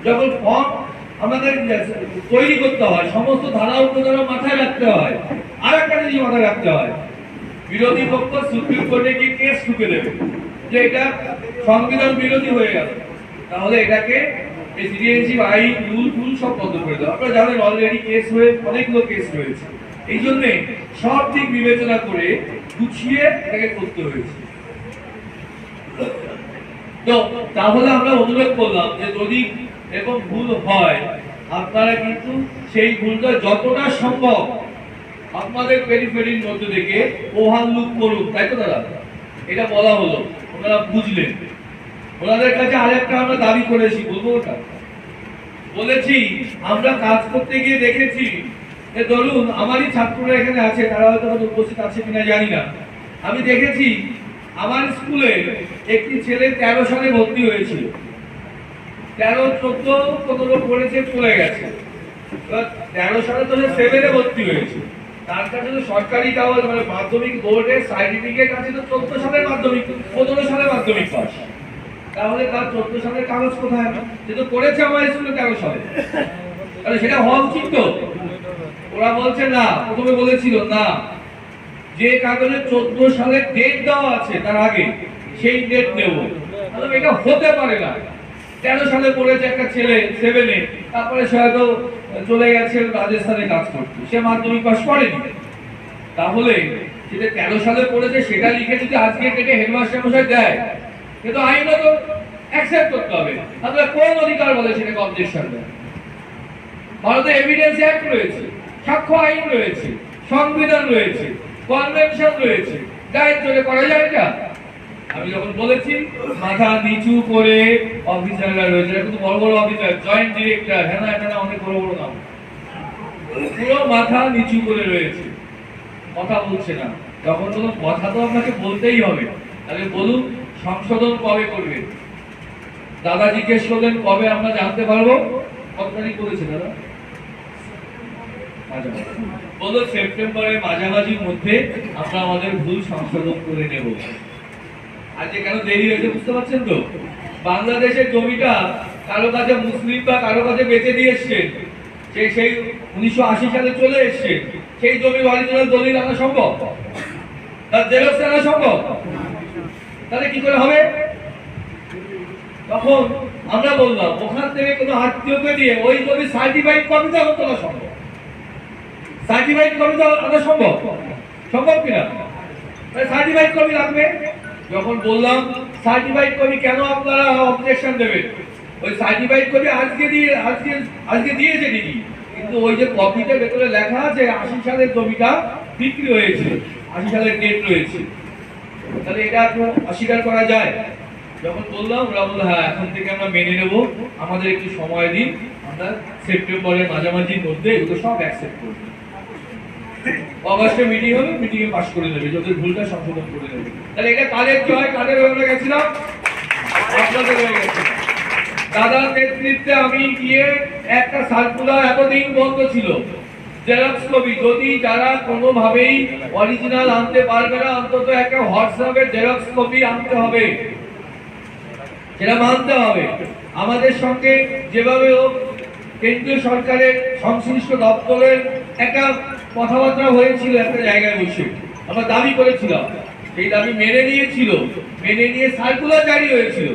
Speaker 1: যখন ফর্ম আমাদের তৈরি করতে হয় সমস্ত ধারা উপধারা মাথায় রাখতে হয়। আর একটা জিনিস মাথায় রাখতে হয়, বিরোধী পক্ষ সুপ্রিম কোর্টে গিয়ে কেস ঠুকে দেবে যে এটা সংবিধান বিরোধী হয়ে গেল, তাহলে এটাকে এই সিটিজেনশিপ আইন রুল সব বন্ধ করে দেওয়া। আপনারা জানেন অলরেডি কেস হয়ে অনেকগুলো কেস রয়েছে। এই জন্য সব দিক বিবেচনা করে গুছিয়ে এটাকে করতে হয়েছে। তো তাহলে আমরা অনুরোধ করলাম যে যদি এরকম ভুল হয় আপনারা কিন্তু সেই ভুলটা যতটা সম্ভব আপনাদের পেরিফেরির মধ্যে থেকে ওভারলুক করুন, তাই তো দাদা? এটা বলা হলো, ওনারা বুঝলেন। ওনাদের কাছে আরেকটা আমরা দাবি করেছি, বলবো ওটা বলেছি, আমরা কাজ করতে গিয়ে দেখেছি যে ধরুন আমারই ছাত্ররা এখানে আছে, তারা হয়তো উপস্থিত আছে কিনা জানি না, আমি দেখেছি আমার স্কুলে একটি ছেলে 13 সালে ভর্তি হয়েছিল, 13, 14, 15 পড়েছে চলে গেছে। 13 সালে তো 7-এ ভর্তি হয়েছে, তার কাছে তো সরকারি কাগজ মানে মাধ্যমিক বোর্ডের সার্টিফিকেট আছে তো 14 সালের মাধ্যমিক, 15 সালে মাধ্যমিক পাস। তাহলে তার 14 সালের কাগজ কোথায়? সে তো পড়েছে আমার স্কুলে 13 সালে, তাহলে সেটা হওয়া উচিত তো। ওরা বলছে না, প্রথমে বলেছিল না, যে কাগজে 14 সালের ডেট দেওয়া আছে তার আগে সেই ডেট নেব। তাহলে এটা হতে পারে না। 13 সালে পড়েছে একটা ছেলে 7-এ, তারপরে সে হয়তো চলে গেছে রাজস্থানে কাজ করতে, সে মাধ্যমিক পাস করেনি। তাহলে যেটা 13 সালে পড়েছে সেটা লিখে যদি আজকে থেকে হেডমাস্টার মশাই দেয়, কিন্তু আইনত অ্যাকসেপ্ট করতে হবে। তাহলে কোন অধিকার বলে সেটাকে অবজেকশন দেয়? ভারতে এভিডেন্স অ্যাক্ট রয়েছে, সাক্ষ্য আইন রয়েছে, সংবিধান রয়েছে, কনভেনশন রয়েছে, গাইড চলে করা যায় এটা। আমি যখন বলেছি মাথা নিচু করে অফিসাররা রয়েছে, কিন্তু বড় বড় অফিসার, জয়েন্ট ডিরেক্টর, হ্যাঁ না অনেক বড় বড় নাম, পুরো মাথা নিচু করে রয়েছে, কথা বলছে না। তখন কোনো কথা তো আপনাকে বলতেই হবে। তাহলে বলুন সংশোধন কবে করবে? দাদা জিজ্ঞেস করলেন কবে আমরা জানতে পারবো। কত তারিখ বলেছে দাদা? বলো সেপ্টেম্বরের মাঝামাঝির মধ্যে আমরা আমাদের ভুল সংশোধন করে নেব। আজকে কেন দেরি হয়েছে বুঝতে পারছেন তো? বাংলাদেশের জমিটা কারো কাছে মুসলিম বা কারো কাছে বেচে দিয়ে এসছে, সেই 1980 সালে চলে এসছে, সেই জমির অরিজিনাল দলিল আনা সম্ভব, তার জেরক্স আনা সম্ভব, তাহলে কি করে হবে? তখন আমরা বললাম ওখান থেকে কোনো আত্মীয়কে দিয়ে ওই জমি সার্টিফাইড কপিটা হতো না সম্ভব, সার্টিফাইড কপিটা আনা সম্ভব, সম্ভব কিনা? সার্টিফাইড কপি লাগবে। যখন বললাম সার্টিফাইড কপি কেন আপনারা অবজেকশন দেবেন, ওই সার্টিফাইড কপি আজকে দিয়েছে ঠিকই, কিন্তু ওই যে কপিটা ভেতরে লেখা আছে 80 সালের জমিটা বিক্রি হয়েছে, 80 সালের ডেট রয়েছে, তাহলে এটা তো অস্বীকার করা যায়? যখন বললাম ওরা বললো হ্যাঁ এখন থেকে আমরা মেনে নেব, আমাদের একটু সময় দিন, আমরা সেপ্টেম্বরের মাঝামাঝির মধ্যে এগুলো সব অ্যাকসেপ্ট করব। অগাস্টে মিটিং হবে, মিটিং এ পাস করে দেবে, যাদের ভুলটা সংশোধন করে দেবে। তাহলে এটা কাদের জয়, কাদের হয়ে গেছিলাম? আপনাদের হয়ে গেছে। দাদার নেতৃত্বে আমি গিয়ে একটা সার্কুলার এতদিন বন্ধ ছিল, জেরক্স কপি, যদি যারা কোনোভাবেই অরিজিনাল আনতে পারবে না অন্তত একটা হোয়াটসঅ্যাপের জেরক্স কপি আনতে হবে, সেটা মানতে হবে। আমাদের সঙ্গে যেভাবে হোক কেন্দ্রীয় সরকারের সংশ্লিষ্ট দপ্তরের একটা কথাবার্তা হয়েছিল একটা জায়গায় বসে, আমরা দাবি করেছিলাম, সেই দাবি মেনে নিয়েছিল, মেনে নিয়ে সার্কুলার জারি হয়েছিল।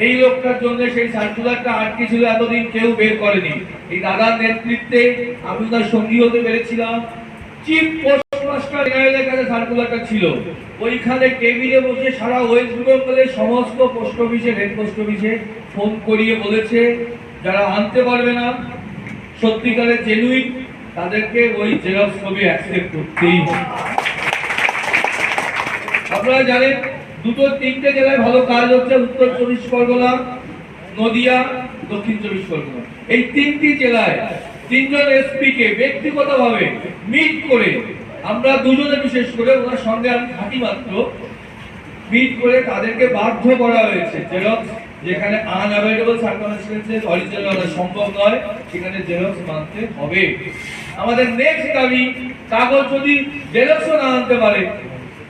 Speaker 1: এই লোকটার জন্য সেই সার্কুলারটা আটকে ছিল, এতদিন কেউ বের করেনি। এই দাদার নেতৃত্বে আমি তার সঙ্গী হতে পেরেছিলাম। চিফ পোস্টমাস্টার জেনারেলের কাছে সার্কুলারটা ছিল, ওইখানে টেবিলে বসে সারা ওয়েস্ট বেঙ্গলের সমস্ত পোস্ট অফিসে, হেড পোস্ট অফিসে ফোন করিয়ে বলেছে যারা আনতে পারবে না সত্যিকারের জেনুইন, তাদেরকে ওই জেরক্স কপি অ্যাকসেপ্ট করতেই হবে। আপনারা জানেন 2-3টে জেলায় ভালো কাজ হচ্ছে, উত্তর 24 পরগনা, নদিয়া, দক্ষিণ 24 পরগনা। এই 3টি জেলায় 3জন এসপি কে ব্যক্তিগতভাবে মিট করে আমরা দুজনে বিশেষ করে ওনার সঙ্গে আমি থাকি মাত্র মিট করে তাদেরকে বাধ্য করা হয়েছে জেরক্স যেখানে আনঅ্যাভয়েডেবল সার্কামস্টেন্সেস অরিজিনাল আনা সম্ভব নয় সেখানে জেরক্স মানতে হবে। আমাদের নেক্সট দাবি কাগজ যদি জেরক্সও না আনতে পারে,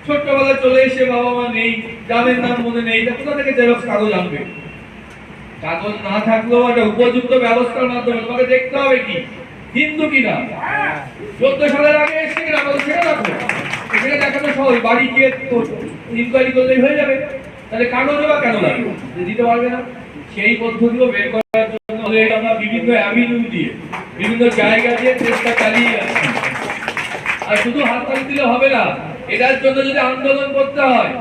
Speaker 1: ছোট্টবেলায় চলে এসে বাবা মা নেই, গ্রামের নাম মনে নেই, তা কোথা থেকে জেরক্স কাগজ আনবে? কাগজ না থাকলেও একটা উপযুক্ত ব্যবস্থার মাধ্যমে তোমাকে দেখতে হবে কি হিন্দু কিনা, 14 সালের আগে এসে কিনা সেটা রাখো, সেটা দেখানো সহজ, বাড়ি গিয়ে ইনকোয়ারি করলেই হয়ে যাবে। তাহলে কাগজও বা কেন লাগবে, দিতে পারবে না? সেই পদ্ধতিও বের করার জন্য আমরা বিভিন্ন অ্যাভিনিউ দিয়ে বিভিন্ন জায়গা দিয়ে চেষ্টা চালিয়ে যাচ্ছি। আর শুধু হাততালি দিলে হবে না, এটার জন্য যদি আন্দোলন করতে হয়,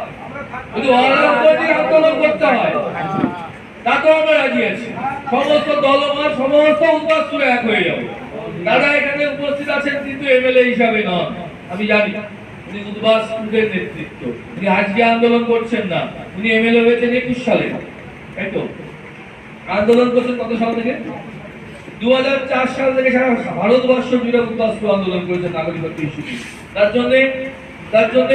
Speaker 1: যদি আন্দোলন করতে হয়, তাতেও আমরা রাজি আছি। সমস্ত দলমত সমস্ত উদ্বাস্তুরা এক হয়ে যাবে। দাদা এখানে উপস্থিত আছেন কিন্তু এমএলএ হিসাবে নন, আমি জানি উনি উদ্বাস্তুদের নেতৃত্ব, উনি আজকে আন্দোলন করছেন না, উনি এমএলএ হয়েছেন 21 সালে, তাই তো? আন্দোলন করছেন কত সাল থেকে? 2004 সাল থেকে সারা ভারতবর্ষ জুড়ে উদ্বাস্তু আন্দোলন করেছেন নাগরিকত্ব ইস্যু। তার জন্য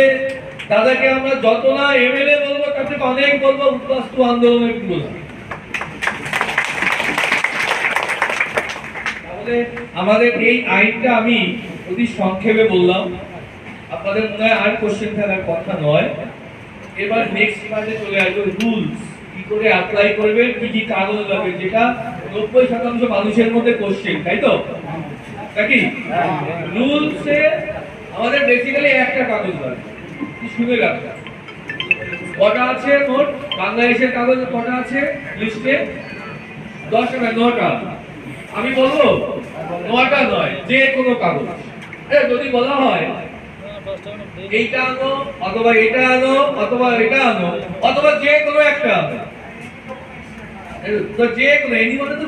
Speaker 1: দাদাকে আমরা যত না এমএলএ বলবো তার থেকে অনেক বলবো উদ্বাস্তু আন্দোলনের পুরোধা। তাহলে আমাদের এই আইনটা আমি অতি সংক্ষেপে বললাম, আপনাদের মনে হয় আর কোশ্চেন থাকার কথা নয়। এবার নেক্সট পার্টে চলে আসবে রুলস, কি করে অ্যাপ্লাই করবেন, কি কি কাগজ লাগবে, যেটা 90% মানুষের মধ্যে কোশ্চেন, তাই তো? নাকি রুলসে আমাদের বেসিক্যালি একটা কাগজ লাগবে, শুনে রাখবেন কটা আছে মোট বাংলাদেশের কাগজ, কটা আছে লিস্টে? 10টা, 9টা। আমি বলবো 9টা নয়, যে কোনো কাগজ। যদি বলা হয় এইটা আনো অথবা এটা আনো অথবা এটা আনো অথবা যে কোনো একটা আনো, তো যে কোনো এনি মানে তো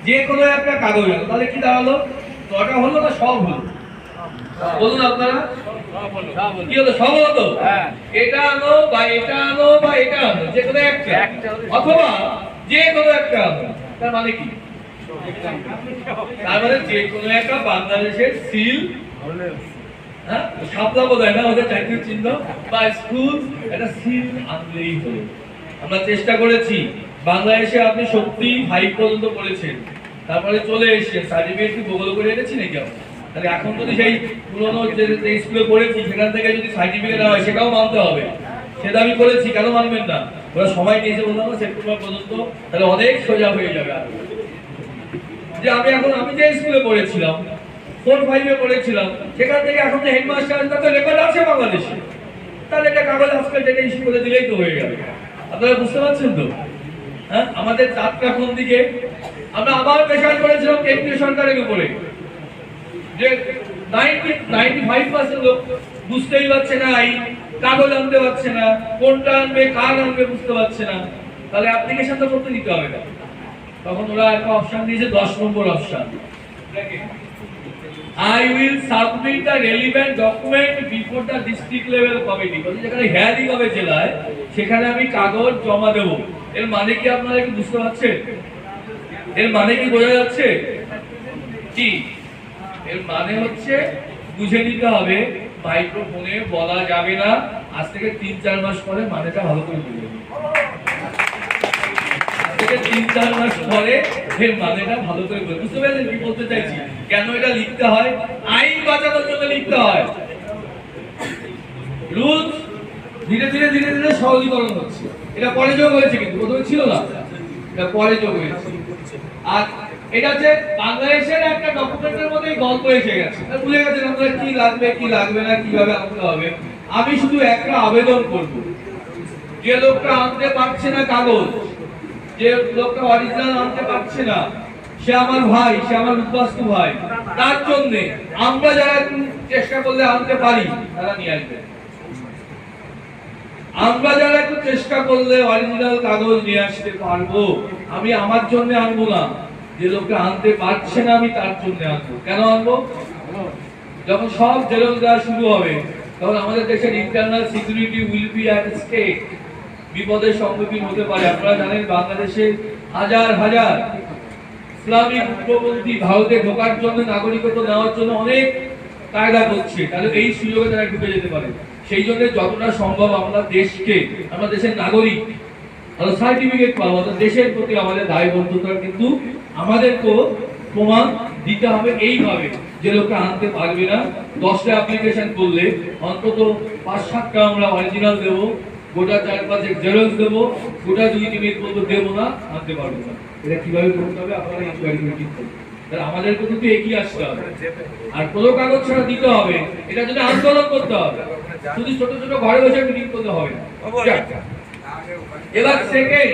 Speaker 1: যে কোনো একটা কাগজ আনো, তাহলে কি দাঁড়ালো? 9টা হলো না সব হলো? বলুন আপনারা, কি হলো? সব হলো তো? এটা আনো বা এটা আনো বা এটা আনো, যে কোনো একটা, অথবা যে কোনো একটা আনো, তার মানে কি? তার মানে যে কোনো একটা বাংলাদেশের সিল, হ্যাঁ শাপলা বোধহয় না ওদের চাকরির চিহ্ন বা স্কুল, একটা সিল আনলেই হলো। আমরা চেষ্টা করেছি, বাংলাদেশে আপনি সত্যি 5 পর্যন্ত করেছেন, তারপরে চলে এসেছেন, সার্টিফিকেট কি বগল করে এনেছি নাকি আপনি? তাহলে এখন যদি সেই পুরোনো যে স্কুলে পড়েছি সেখান থেকে যদি সার্টিফিকেট না হয় সেটাও মানতে হবে। সেটা আমি করেছি, কেন মানবেন না? ওরা সময় নিয়েছে বললাম না সেপ্টেম্বর পর্যন্ত, তাহলে অনেক সোজা হয়ে যাবে। যে আমি যে স্কুলে পড়েছিলাম 4-5-এ পড়েছিলাম, সেখান থেকে এখন যে হেডমাস্টার আছে তার রেকর্ড আছে বাংলাদেশে, তাহলে এটা কাগজ আজকাল যেটা ইস্যু করে দিলেই তো হয়ে যাবে। আপনারা বুঝতে পারছেন তো? হ্যাঁ, আমাদের যাত্রা কোন দিকে? আমরা আবার প্রেশার করেছিলাম কেন্দ্রীয় সরকারের উপরে যে 95% লোক বুঝতেই পারছে না, এই কাগজ আনতে পারছে না, কোনটা আনবে কার আনবে বুঝতে পারছে না, তাহলে অ্যাপ্লিকেশনটা করতে দিতে হবে না। তখন ওরা একটা অপশন দিয়েছে, 10 নম্বর option, I will submit the relevant document before the district level committee। যেখানে হেয়ারিং হবে জেলায়, সেখানে আমি কাগজ জমা দেব। এর মানে কি আপনারা কি বুঝতে পারছেন? এর মানে কি বোঝা যাচ্ছে? কি এর মানে হচ্ছে বুঝে নিতে হবে, মাইক্রোফোনে বলা যাবে না। আজ থেকে 3-4 মাস পরে মানেটা ভালো করে বুঝে নিন। 3-4 মাস পরে এর মানেটা ভালো করে বুঝতে পারলেন কি বলতে চাইছি? কেন এটা লিখতে হয়? আইন বাঁচানোর জন্য লিখতে হয়। রুলস ধীরে ধীরে সহজীকরণ হচ্ছে। এটা পরে যোগ হয়েছে, কিন্তু প্রথমে ছিল না, এটা পরে যোগ হয়েছে। আর এটা হচ্ছে বাংলাদেশের একটা ডকুমেন্টের মধ্যে গল্প এসে গেছে, ভুলে গেছেন আপনারা কি লাগবে কি লাগবে না, কিভাবে আনতে হবে। আমি শুধু একটা আবেদন করব, যে লোকটা আনতে পারছে না কাগজ, যে লোকটা অরিজিনাল আনতে পারছে না, সে আমার ভাই, সে আমার উদ্বাস্তু ভাই, তার জন্য আমরা যারা চেষ্টা করলে আনতে পারি তারা নিয়ে আসবে। আমরা যারা একটু চেষ্টা করলে অরিজিনাল কাগজ নিয়ে আসতে পারবো। আমি আমার জন্য আনবো না, যে লোকটা আনতে পারছে না আমি তার জন্য আনবো। কেন আনবো? যখন সব জেরক্স দেওয়া শুরু হবে তখন আমাদের দেশের internal security will be at stake, বিপদের সম্মুখীন হতে পারে। আপনারা জানেন বাংলাদেশে হাজার হাজার ইসলামিক উগ্রপন্থী ভারতে ঢোকার জন্য, নাগরিকত্ব নেওয়ার জন্য অনেক কায়দা করছে, তাহলে এই সুযোগে তারা ঢুকে যেতে পারে। সেই জন্য যতটা সম্ভব আমরা দেশকে, আমরা দেশের নাগরিক, আমরা সার্টিফিকেট পাবো, দেশের প্রতি আমাদের দায়বদ্ধতা কিন্তু আমাদেরকেও প্রমাণ দিতে হবে এইভাবে যে লোকটা আনতে পারবে না। 10টা অ্যাপ্লিকেশন করলে অন্তত 5-7টা আমরা অরিজিনাল দেবো, গোটা 4-5 জেরক্স দেবো, গোটা 2-3 বলবো দেবো না, আনতে পারবো না। এটা কিভাবে করতে হবে আপনারা ইনকোয়ারি করে ঠিক করুন। তাহলে আমাদেরকে কিন্তু এগিয়ে আসতে হবে, আর কোনো কাগজ ছাড়া দিতে হবে, এটার জন্য আন্দোলন করতে হবে, শুধু ছোট ছোট ঘরে বসে মিটিং করতে হবে না। এবার সেকেন্ড,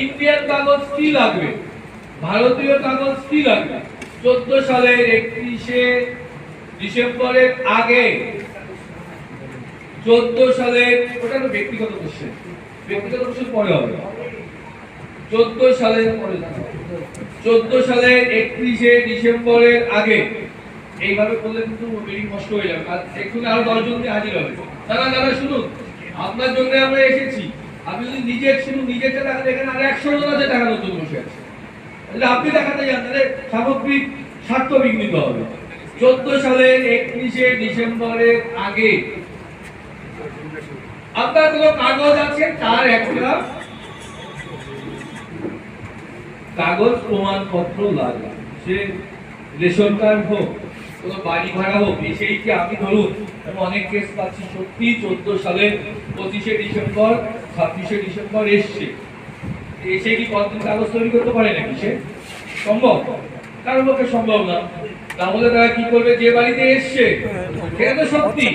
Speaker 1: ইন্ডিয়ান কাগজ কি লাগবে, ভারতীয় কাগজ কি লাগবে? 14 সালের 31শে ডিসেম্বরের আগে, 14 সালের, ওটা তো ব্যক্তিগত কোশ্চেন, ব্যক্তিগত কোশ্চেন পরে হবে, 14 সালের পরে, 14 সালের 31শে ডিসেম্বরের আগে। এইভাবে করলে কিন্তু মিটিং নষ্ট হয়ে যাবে। আর এক্ষুনি আরো 10 জন হাজির হবে। দাদা শুনুন, আপনার জন্য আমরা এসেছি। আপনি যদি নিজে শুনুন, নিজেকে দেখা দেখেন আর 100 জন আছে দেখানোর জন্য বসে আছে। তাহলে আপনি দেখাতে যান, তাহলে সামগ্রিক স্বার্থ বিঘ্নিত হবে। 14 সালের 31শে ডিসেম্বরের আগে আপনার কোনো কাগজ আছে, তার একটা কাগজ প্রমাণপত্র লাগবে। সে রেশন কার্ড হোক, কোনো বাড়ি ভাড়া হোক। এসেই কি আমি ধরুন আমি অনেক কেস পাচ্ছি সত্যি 14 সালের 25শে ডিসেম্বর 26শে ডিসেম্বর এসছে, এসে কি কতদিন কাগজ তৈরি করতে পারে নাকি? সে সম্ভব? কারোর পক্ষে সম্ভব না। তাহলে তারা কি করবে? যে বাড়িতে এসছে সেটা তো সত্যি,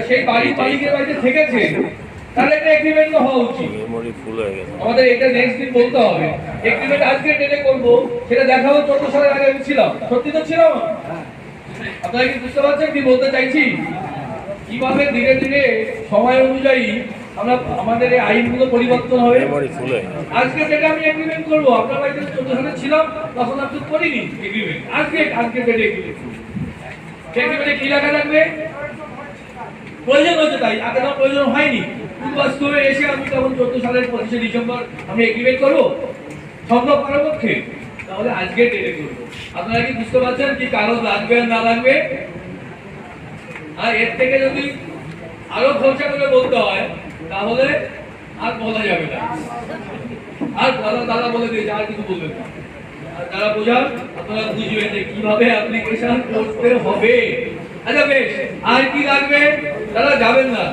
Speaker 1: সেই বাড়ির মালিকের বাড়িতে থেকেছে, তাহলে একটা এগ্রিমেন্ট হওয়া উচিত। আমাদের এটা নেক্সট দিন বলতে হবে। এগ্রিমেন্ট আজকে ডেটে করব, সেটা দেখাবো 14 সালের আগে আমি ছিলাম, সত্যি তো ছিলাম। আপনারা কি বুঝতে পারছেন কি বলতে চাইছি? কিভাবে ধীরে ধীরে সময় অনুযায়ী আমরা আমাদের এই আইনগুলো পরিবর্তন হবে। আজকে যেটা আমি এগ্রিমেন্ট করবো, আপনার বাড়িতে 14 সালে ছিলাম তখন আপনি করিনি এগ্রিমেন্ট, আজকে ডেটে এগ্রিমেন্ট করবো। এগ্রিমেন্টে কি লেখা থাকবে? প্রয়োজন হচ্ছে তাই, আগে তো প্রয়োজন হয়নি। বাস্তবে এসে আমি তখন 14 সালের 25শে ডিসেম্বর আমি এগ্রিমেন্ট করবো, সম্ভব কারোর পক্ষে? তাহলে আজকে ডেটে করবো। আপনারা কি বুঝতে পারছেন কি কাগজ লাগবে আর না লাগবে? আর এর থেকে যদি আরো খরচা করে বলতে হয় তাহলে আর বলা যাবে না। আর দাদা বলে দিয়েছে, আর কিছু বলবেন না। আর যারা বোঝান আপনারা বুঝবেন যে কিভাবে অ্যাপ্লিকেশন করতে হবে। আচ্ছা বেশ, আর কি লাগবে? দাদা যাবেন না,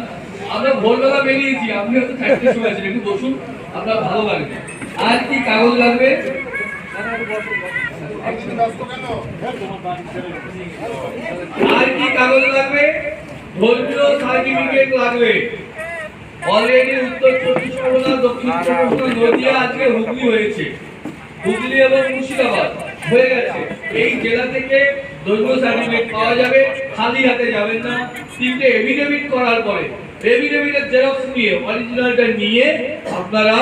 Speaker 1: আমরা ভোরবেলা বেরিয়েছি, আপনি হয়তো 4টের সময় আছেন, একটু বসুন, আপনার ভালো লাগবে। আর কি কাগজ লাগবে? আর কি কাগজ লাগবে? ধর্মীয় সার্টিফিকেট লাগবে। অলরেডি উত্তর 24 পরগনা, দক্ষিণ 24 পরগনা, নদিয়া, আজকে হুগলি হয়েছে, হুগলি এবং মুর্শিদাবাদ হয়ে গেছে। এই জেলা থেকে ধর্মীয় সার্টিফিকেট পাওয়া যাবে, খালি হাতে যাবেন না। 3টে এফিডেভিট করার পরে এফিডেভিটের জেরক্স নিয়ে, অরিজিনালটা নিয়ে আপনারা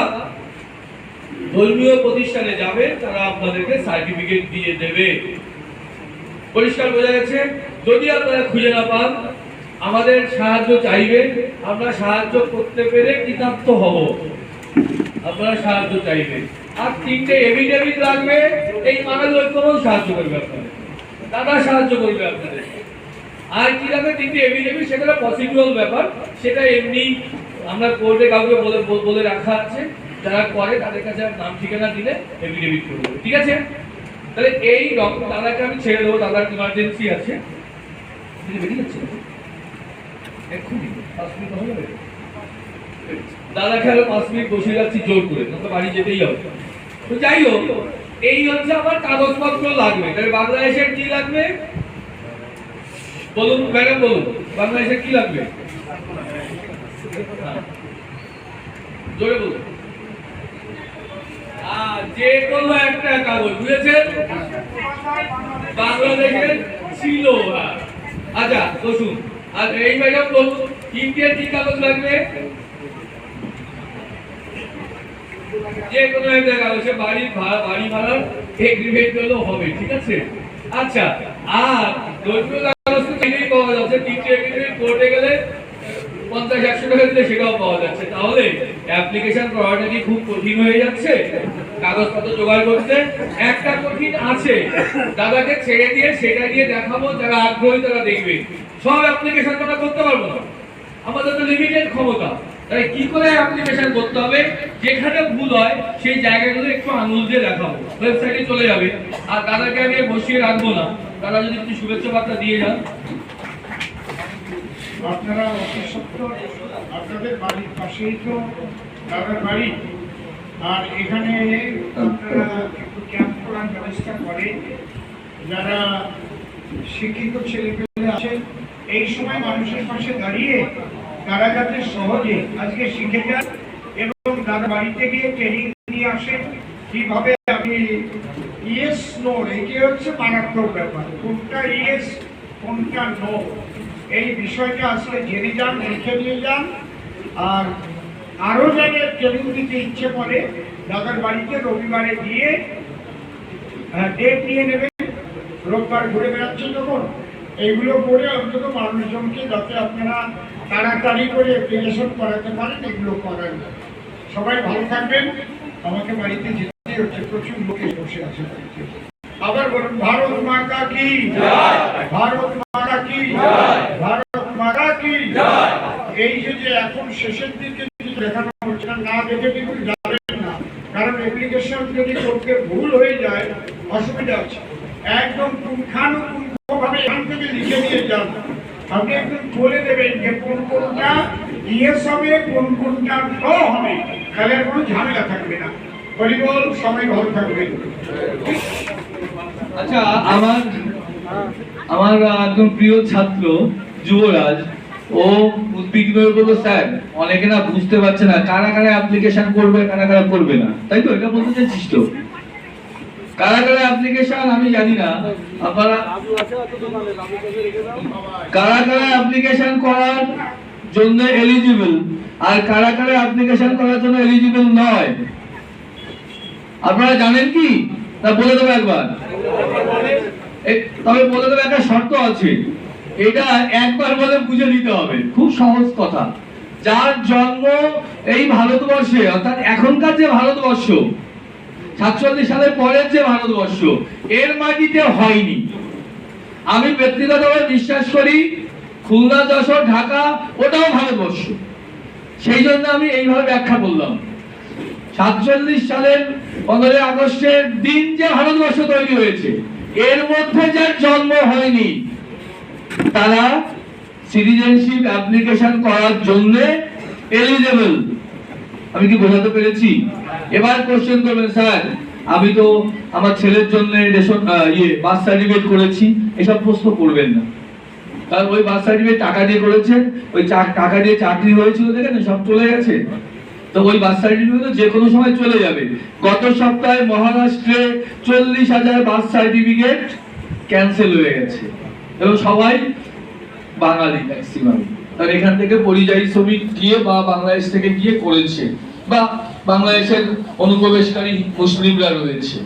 Speaker 1: ধর্মীয় প্রতিষ্ঠানে যাবেন, তারা আপনাদেরকে সার্টিফিকেট দিয়ে দেবে। পরিষ্কার বোঝা গেছে? যদি আপনারা খুঁজে না পান, আমাদের সাহায্য চাইবেন, আমরা সাহায্য করতে পেরে কৃতার্থ হব। আপনারা সাহায্য চাইবেন। আর 3টে এফিডেভিট লাগবে, এই বাঙালি ঐক্যমঞ্চ সাহায্য করবে আপনাদের, দাদা সাহায্য করবে আপনাদের। আর কি লাগবে? 3টে এফিডেভিট, সেটা প্রসিডিউরাল ব্যাপার, সেটা এমনি আমরা কোর্টে কাউকে বলে রাখা আছে, যারা করে তাদের কাছে নাম ঠিকানা দিলে এফিডেভিট করবে। ঠিক আছে? তাহলে এই দাদাকে আমি ছেড়ে দেবো, দাদার ইমার্জেন্সি আছে, বেরিয়ে যাচ্ছে এক্ষুনি 5 মিনিট হয়ে যাবে। দাদাকে আরো 5 মিনিট বসে যাচ্ছি জোর করে, তো বাড়ি যেতেই হবে। তো যাই হোক, এই হচ্ছে আমার কাগজপত্র লাগবে। তাহলে বাংলাদেশের কি লাগবে বলুন ম্যাডাম, বলুন বাংলাদেশের কি লাগবে? জোরে বলুন। যে কোনো একটা কাগজ, বুঝেছেন? বাংলাদেশের ছিল। আচ্ছা বসুন। আর এই ম্যাডাম বলুন, ইন্ডিয়ার কি কাগজ লাগবে? যে কোনো একটা কাগজ, বাড়ি ভাড়ার এগ্রিমেন্ট হলেও হবে। ঠিক আছে? আচ্ছা, আর ধর্মীয় কাগজ তো চিনেই পাওয়া যাচ্ছে, 3টে এগ্রিমেন্ট কোর্টে গেলে 50-100 টাকা দিলে সেটাও পাওয়া যাচ্ছে। তাহলে অ্যাপ্লিকেশন করাটা কি খুব কঠিন হয়ে যাচ্ছে? কাগজপত্র জোগাড় করতে। একটা কঠিন আছে, দাদাকে ছেড়ে দিয়ে সেটা দিয়ে দেখাবো, যারা আগ্রহী তারা দেখবে। সব অ্যাপ্লিকেশন আমরা করতে পারবো না, আমাদের তো লিমিটেড ক্ষমতা। তাই কি করে অ্যাপ্লিকেশন করতে হবে, যেখানে ভুল হয় সেই জায়গাগুলো একটু আঙুল দিয়ে দেখাবো, ওয়েবসাইটে চলে যাবে। আর দাদাকে আমি বসিয়ে রাখবো না, দাদা যদি একটু শুভেচ্ছা বার্তা দিয়ে যান।
Speaker 2: আপনারা অতি সত্তর আপনাদের বাড়ির পাশেই তো দাদার বাড়ি, আর এখানে আপনারা একটু ক্যাম্প করার ব্যবস্থা করেন। যারা শিক্ষিত ছেলেপেলে আছেন এই সময় মানুষের পাশে দাঁড়িয়ে তারা যাতে সহজে আজকে শিখে যান এবং দাদার বাড়িতে গিয়ে ট্রেনিং নিয়ে আসেন কিভাবে আপনি ইয়েস নো, এটি হচ্ছে মারাত্মক ব্যাপার, কোনটা ইয়েস কোনটা নো এই বিষয়টা আসলে জেনে যান, লিখে নিয়ে যান। আর আরও যাদের ট্রেনিং দিতে ইচ্ছে করে দাদার বাড়িতে রবিবারে গিয়ে ডেট নিয়ে নেবেন, রোববার ঘুরে বেড়াচ্ছেন যখন এইগুলো করে অন্তত মানুষজনকে যাতে আপনারা তাড়াতাড়ি করে অ্যাপ্লিকেশন করাতে পারেন এগুলো করার। সবাই ভালো থাকবেন। আমাকে বাড়িতে যেতে হচ্ছে, প্রচুর লোকে বসে আছে বাড়িতে। আবার বলুন ভারত মাতা কি জয়, ভারত মাতা কি জয়, ভারত মাতা কি জয়। এই যে এখন শেষের দিকে দেখানো হচ্ছে না, দেখে কিন্তু যাবেন না, কারণ অ্যাপ্লিকেশন যদি করতে ভুল হয়ে যায় অসুবিধা আছে। একদম পুঙ্খানুপুঙ্খভাবে এখান থেকে লিখে নিয়ে যান। আপনি একদম বলে দেবেন যে কোন কোনটা ইয়েস হবে কোন কোনটা নো হবে, তাহলে আর কোনো ঝামেলা থাকবে না। হরিবল, সবাই ভালো থাকবেন।
Speaker 1: আচ্ছা, আমার একদম প্রিয় ছাত্র যুবরাজ, ও উদ্বিগ্ন হয়ে বললো, স্যার অনেকে না বুঝতে পারছে না কারা কারা অ্যাপ্লিকেশন করবে কারা কারা করবে না, তাই তো? এটা বলতে চাইছিস তো? কারা কারা অ্যাপ্লিকেশন আমি জানি না, আপনারা কারা কারা অ্যাপ্লিকেশন করার জন্য এলিজিবল আর কারা কারা অ্যাপ্লিকেশন করার জন্য এলিজিবল নয় আপনারা জানেন কি? তা বলে দেবো একবার। তবে বলে দেবো একটা শর্ত আছে, এটা একবার বলে বুঝে নিতে হবে, খুব সহজ কথা। যার জন্ম এই ভারতবর্ষে, অর্থাৎ এখনকার যে ভারতবর্ষ, 47 সালের পরের যে ভারতবর্ষ, এর মাটিতে হয়নি। আমি ব্যক্তিগতভাবে বিশ্বাস করি খুলনা, যশোর, ঢাকা ওটাও ভারতবর্ষ। সেই জন্য আমি এইভাবে ব্যাখ্যা করলাম। 47 সালের 15 আগস্টের দিন যে ভারতবর্ষ তৈরি হয়েছে, এর মধ্যে যার জন্ম হয়নি তারা সিটিজেনশিপ অ্যাপ্লিকেশন করার জন্য এলিজিবল। আমি কি বোঝাতে পেরেছি? এবার কোশ্চেন করবেন, স্যার আমি তো আমার ছেলের জন্য রেশন বার্থ সার্টিফিকেট করেছি, এসব প্রশ্ন করবেন না, কারণ ওই বার্থ সার্টিফিকেট টাকা দিয়ে করেছেন, ওই টাকা দিয়ে চাকরি হয়েছিল দেখেন সব চলে গেছে, তো ওই বার্থ সার্টিফিকেট যে কোনো সময় চলে যাবে। গত সপ্তাহে মহারাষ্ট্রে 40,000 বার্থ সার্টিফিকেট ক্যান্সেল হয়ে গেছে এবং সবাই বাঙালি ম্যাক্সিমাম। তার এখান থেকে পরিযায়ী শ্রমিক গিয়ে বা বাংলাদেশ থেকে গিয়ে করেছে, বা বাংলাদেশের অনুপ্রবেশকারী মুসলিমরা রয়েছে।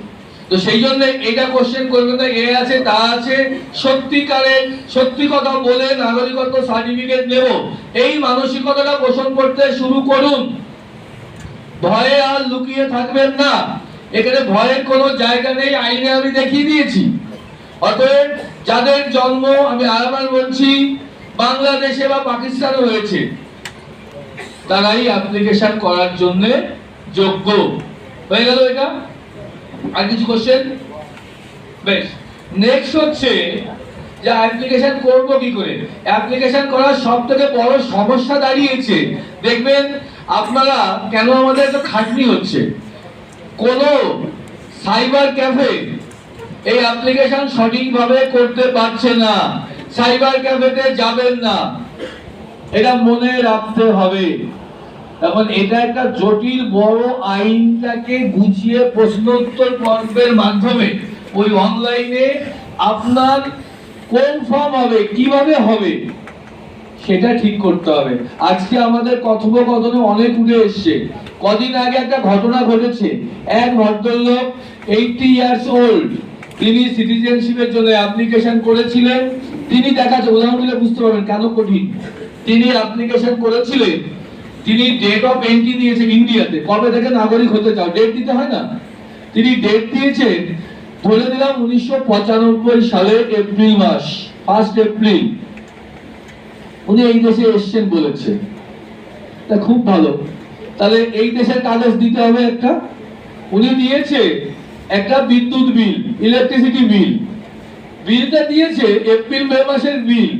Speaker 1: তো সেই জন্য এটা কোশ্চেন করবেন না, এ আছে তা আছে, সত্যিকারের সত্যি কথা বলে নাগরিকত্ব সার্টিফিকেট নেব এই মানসিকতাটা পোষণ করতে শুরু করুন। ভয়ে আর লুকিয়ে থাকবেন না, এখানে ভয়ের কোনো জায়গা নেই, আইনে আমি দেখিয়ে দিয়েছি। অতএব যাদের জন্ম, আমি আরেকবার বলছি, বাংলাদেশে বা পাকিস্তানে হয়েছে, তারাই অ্যাপ্লিকেশন করার জন্য যোগ্য। হয়ে গেল এটা? আর কিছু কোশ্চেন? বেশ, নেক্সট হচ্ছে যে অ্যাপ্লিকেশন করব কি করে। অ্যাপ্লিকেশন করার সবথেকে বড় সমস্যা দাঁড়িয়েছে, দেখবেন আপনারা কেন আমাদের এত খাটনি হচ্ছে, কোন সাইবার ক্যাফে এই অ্যাপ্লিকেশন সঠিকভাবে করতে পারছে না। সাইবার ক্যাফেতে যাবেন না, এটা মনে রাখতে হবে। এখন এটা একটা জটিল বড় আইনটাকে গুছিয়ে প্রশ্ন উত্তর পর্বের মাধ্যমে ওই অনলাইনে আপনার কোন ফর্ম হবে, কিভাবে হবে, সেটা ঠিক করতে হবে। আজকে আমাদের কথোপকথনে অনেক উঠে এসছে। কদিন আগে একটা ঘটনা ঘটেছে, এক ভদ্রলোক 80 ইয়ার্স ওল্ড, তিনি সিটিজেনশিপের জন্য অ্যাপ্লিকেশন করেছিলেন। তিনি দেখাচ্ছে, উদাহরণ দিলে বুঝতে পারবেন কেন কঠিন। তিনি অ্যাপ্লিকেশন করেছিলেন, তিনি ডেট অফ এন্ট্রি দিয়েছেন ইন্ডিয়াতে, কবে থেকে নাগরিক হতে চাও ডেট দিতে হয় না,
Speaker 3: তিনি ডেট দিয়েছেন ধরে দিলাম 1995 সালের এপ্রিল মাস, 1 এপ্রিল উনি এই দেশে এসছেন বলেছে। তা খুব ভালো, তাহলে এই দেশের কাগজ দিতে হবে একটা। উনি দিয়েছে একটা বিদ্যুৎ বিল, ইলেকট্রিসিটি বিল, বিলটা দিয়েছে এপ্রিল মে মাসের বিল,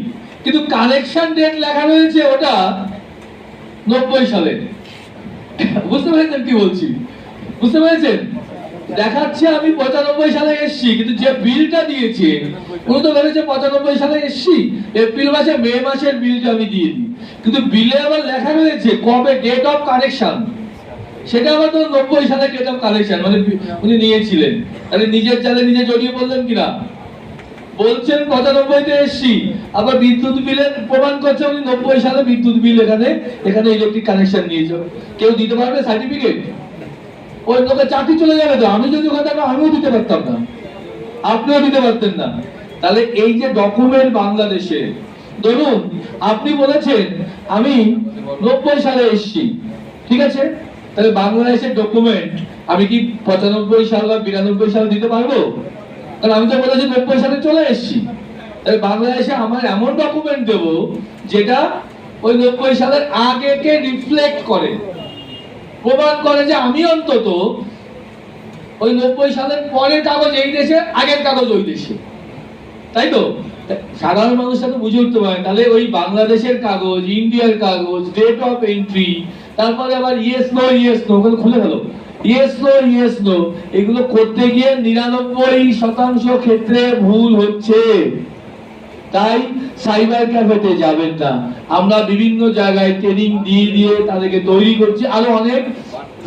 Speaker 3: কিন্তু কালেকশন ডেট লেখা রয়েছে ওটা 90 সালে। বুঝতে পেরেছেন কি বলছি? বুঝতে পেরেছেন? দেখাচ্ছে আমি 95 সালে এসছি, কিন্তু যে বিলটা দিয়েছে উনি তো ভেবেছে 95 সালে এসছি, এপ্রিল মাসে মে মাসের বিলটা আমি দিয়ে দিই, কিন্তু বিলে আবার লেখা রয়েছে কবে ডেট অফ কালেকশন, সেটা আবার তো 90 সালে ডেট অফ কালেকশন, মানে উনি নিয়েছিলেন। তাহলে নিজের চালে নিজে জড়িয়ে বললেন কিনা? বলছেন 95-তে এসছি, আবার বিদ্যুৎ বিলের প্রমাণ করছে উনি 90 সালে বিদ্যুৎ বিল এখানে ইলেকট্রিক কানেকশন নিয়েছে। কেউ দিতে পারবে সার্টিফিকেট? ওই লোকের চাকরি চলে যাবে তো। আমি যদি ওখানে থাকতাম আমিও দিতে পারতাম না, আপনিও দিতে পারতেন না। তাহলে এই যে ডকুমেন্ট বাংলাদেশে, ধরুন আপনি বলেছেন আমি 90 সালে এসছি, ঠিক আছে, তাহলে বাংলাদেশের ডকুমেন্ট আমি কি 95 সাল বা 92 সালে দিতে পারবো? কারণ আমি তো বলেছি 90 সালে চলে এসেছি। তাই বাংলাদেশে আমার এমন ডকুমেন্ট দেব যেটা ওই 90 সালের আগেকে রিফ্লেক্ট করে, প্রমাণ করে যে আমি অন্তত ওই 90 সালের পরের কাগজ এই দেশে, আগের কাগজ ওই দেশে, তাই তো? সাধারণ মানুষরা তো বুঝে উঠতে পারে। তাহলে ওই বাংলাদেশের কাগজ, ইন্ডিয়ার কাগজ, ডেট অফ এন্ট্রি, তারপরে আবার ইয়েস নো খুলে গেল, ইয়েস নো এগুলো করতে গিয়ে 99% ক্ষেত্রে ভুল হচ্ছে। তাই সাইবার ক্যাফেতে যাবেন না। আমরা বিভিন্ন জায়গায় ট্রেনিং দিয়ে তাদেরকে তৈরি করছি। আরো অনেক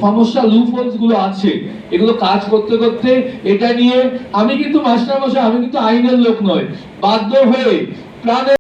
Speaker 3: সমস্যা, লুপহোলস গুলো আছে, এগুলো কাজ করতে করতে এটা নিয়ে আমি কিন্তু মাস্টার মশাই, আমি কিন্তু আইনের লোক নয়, বাধ্য হয়ে প্রাণে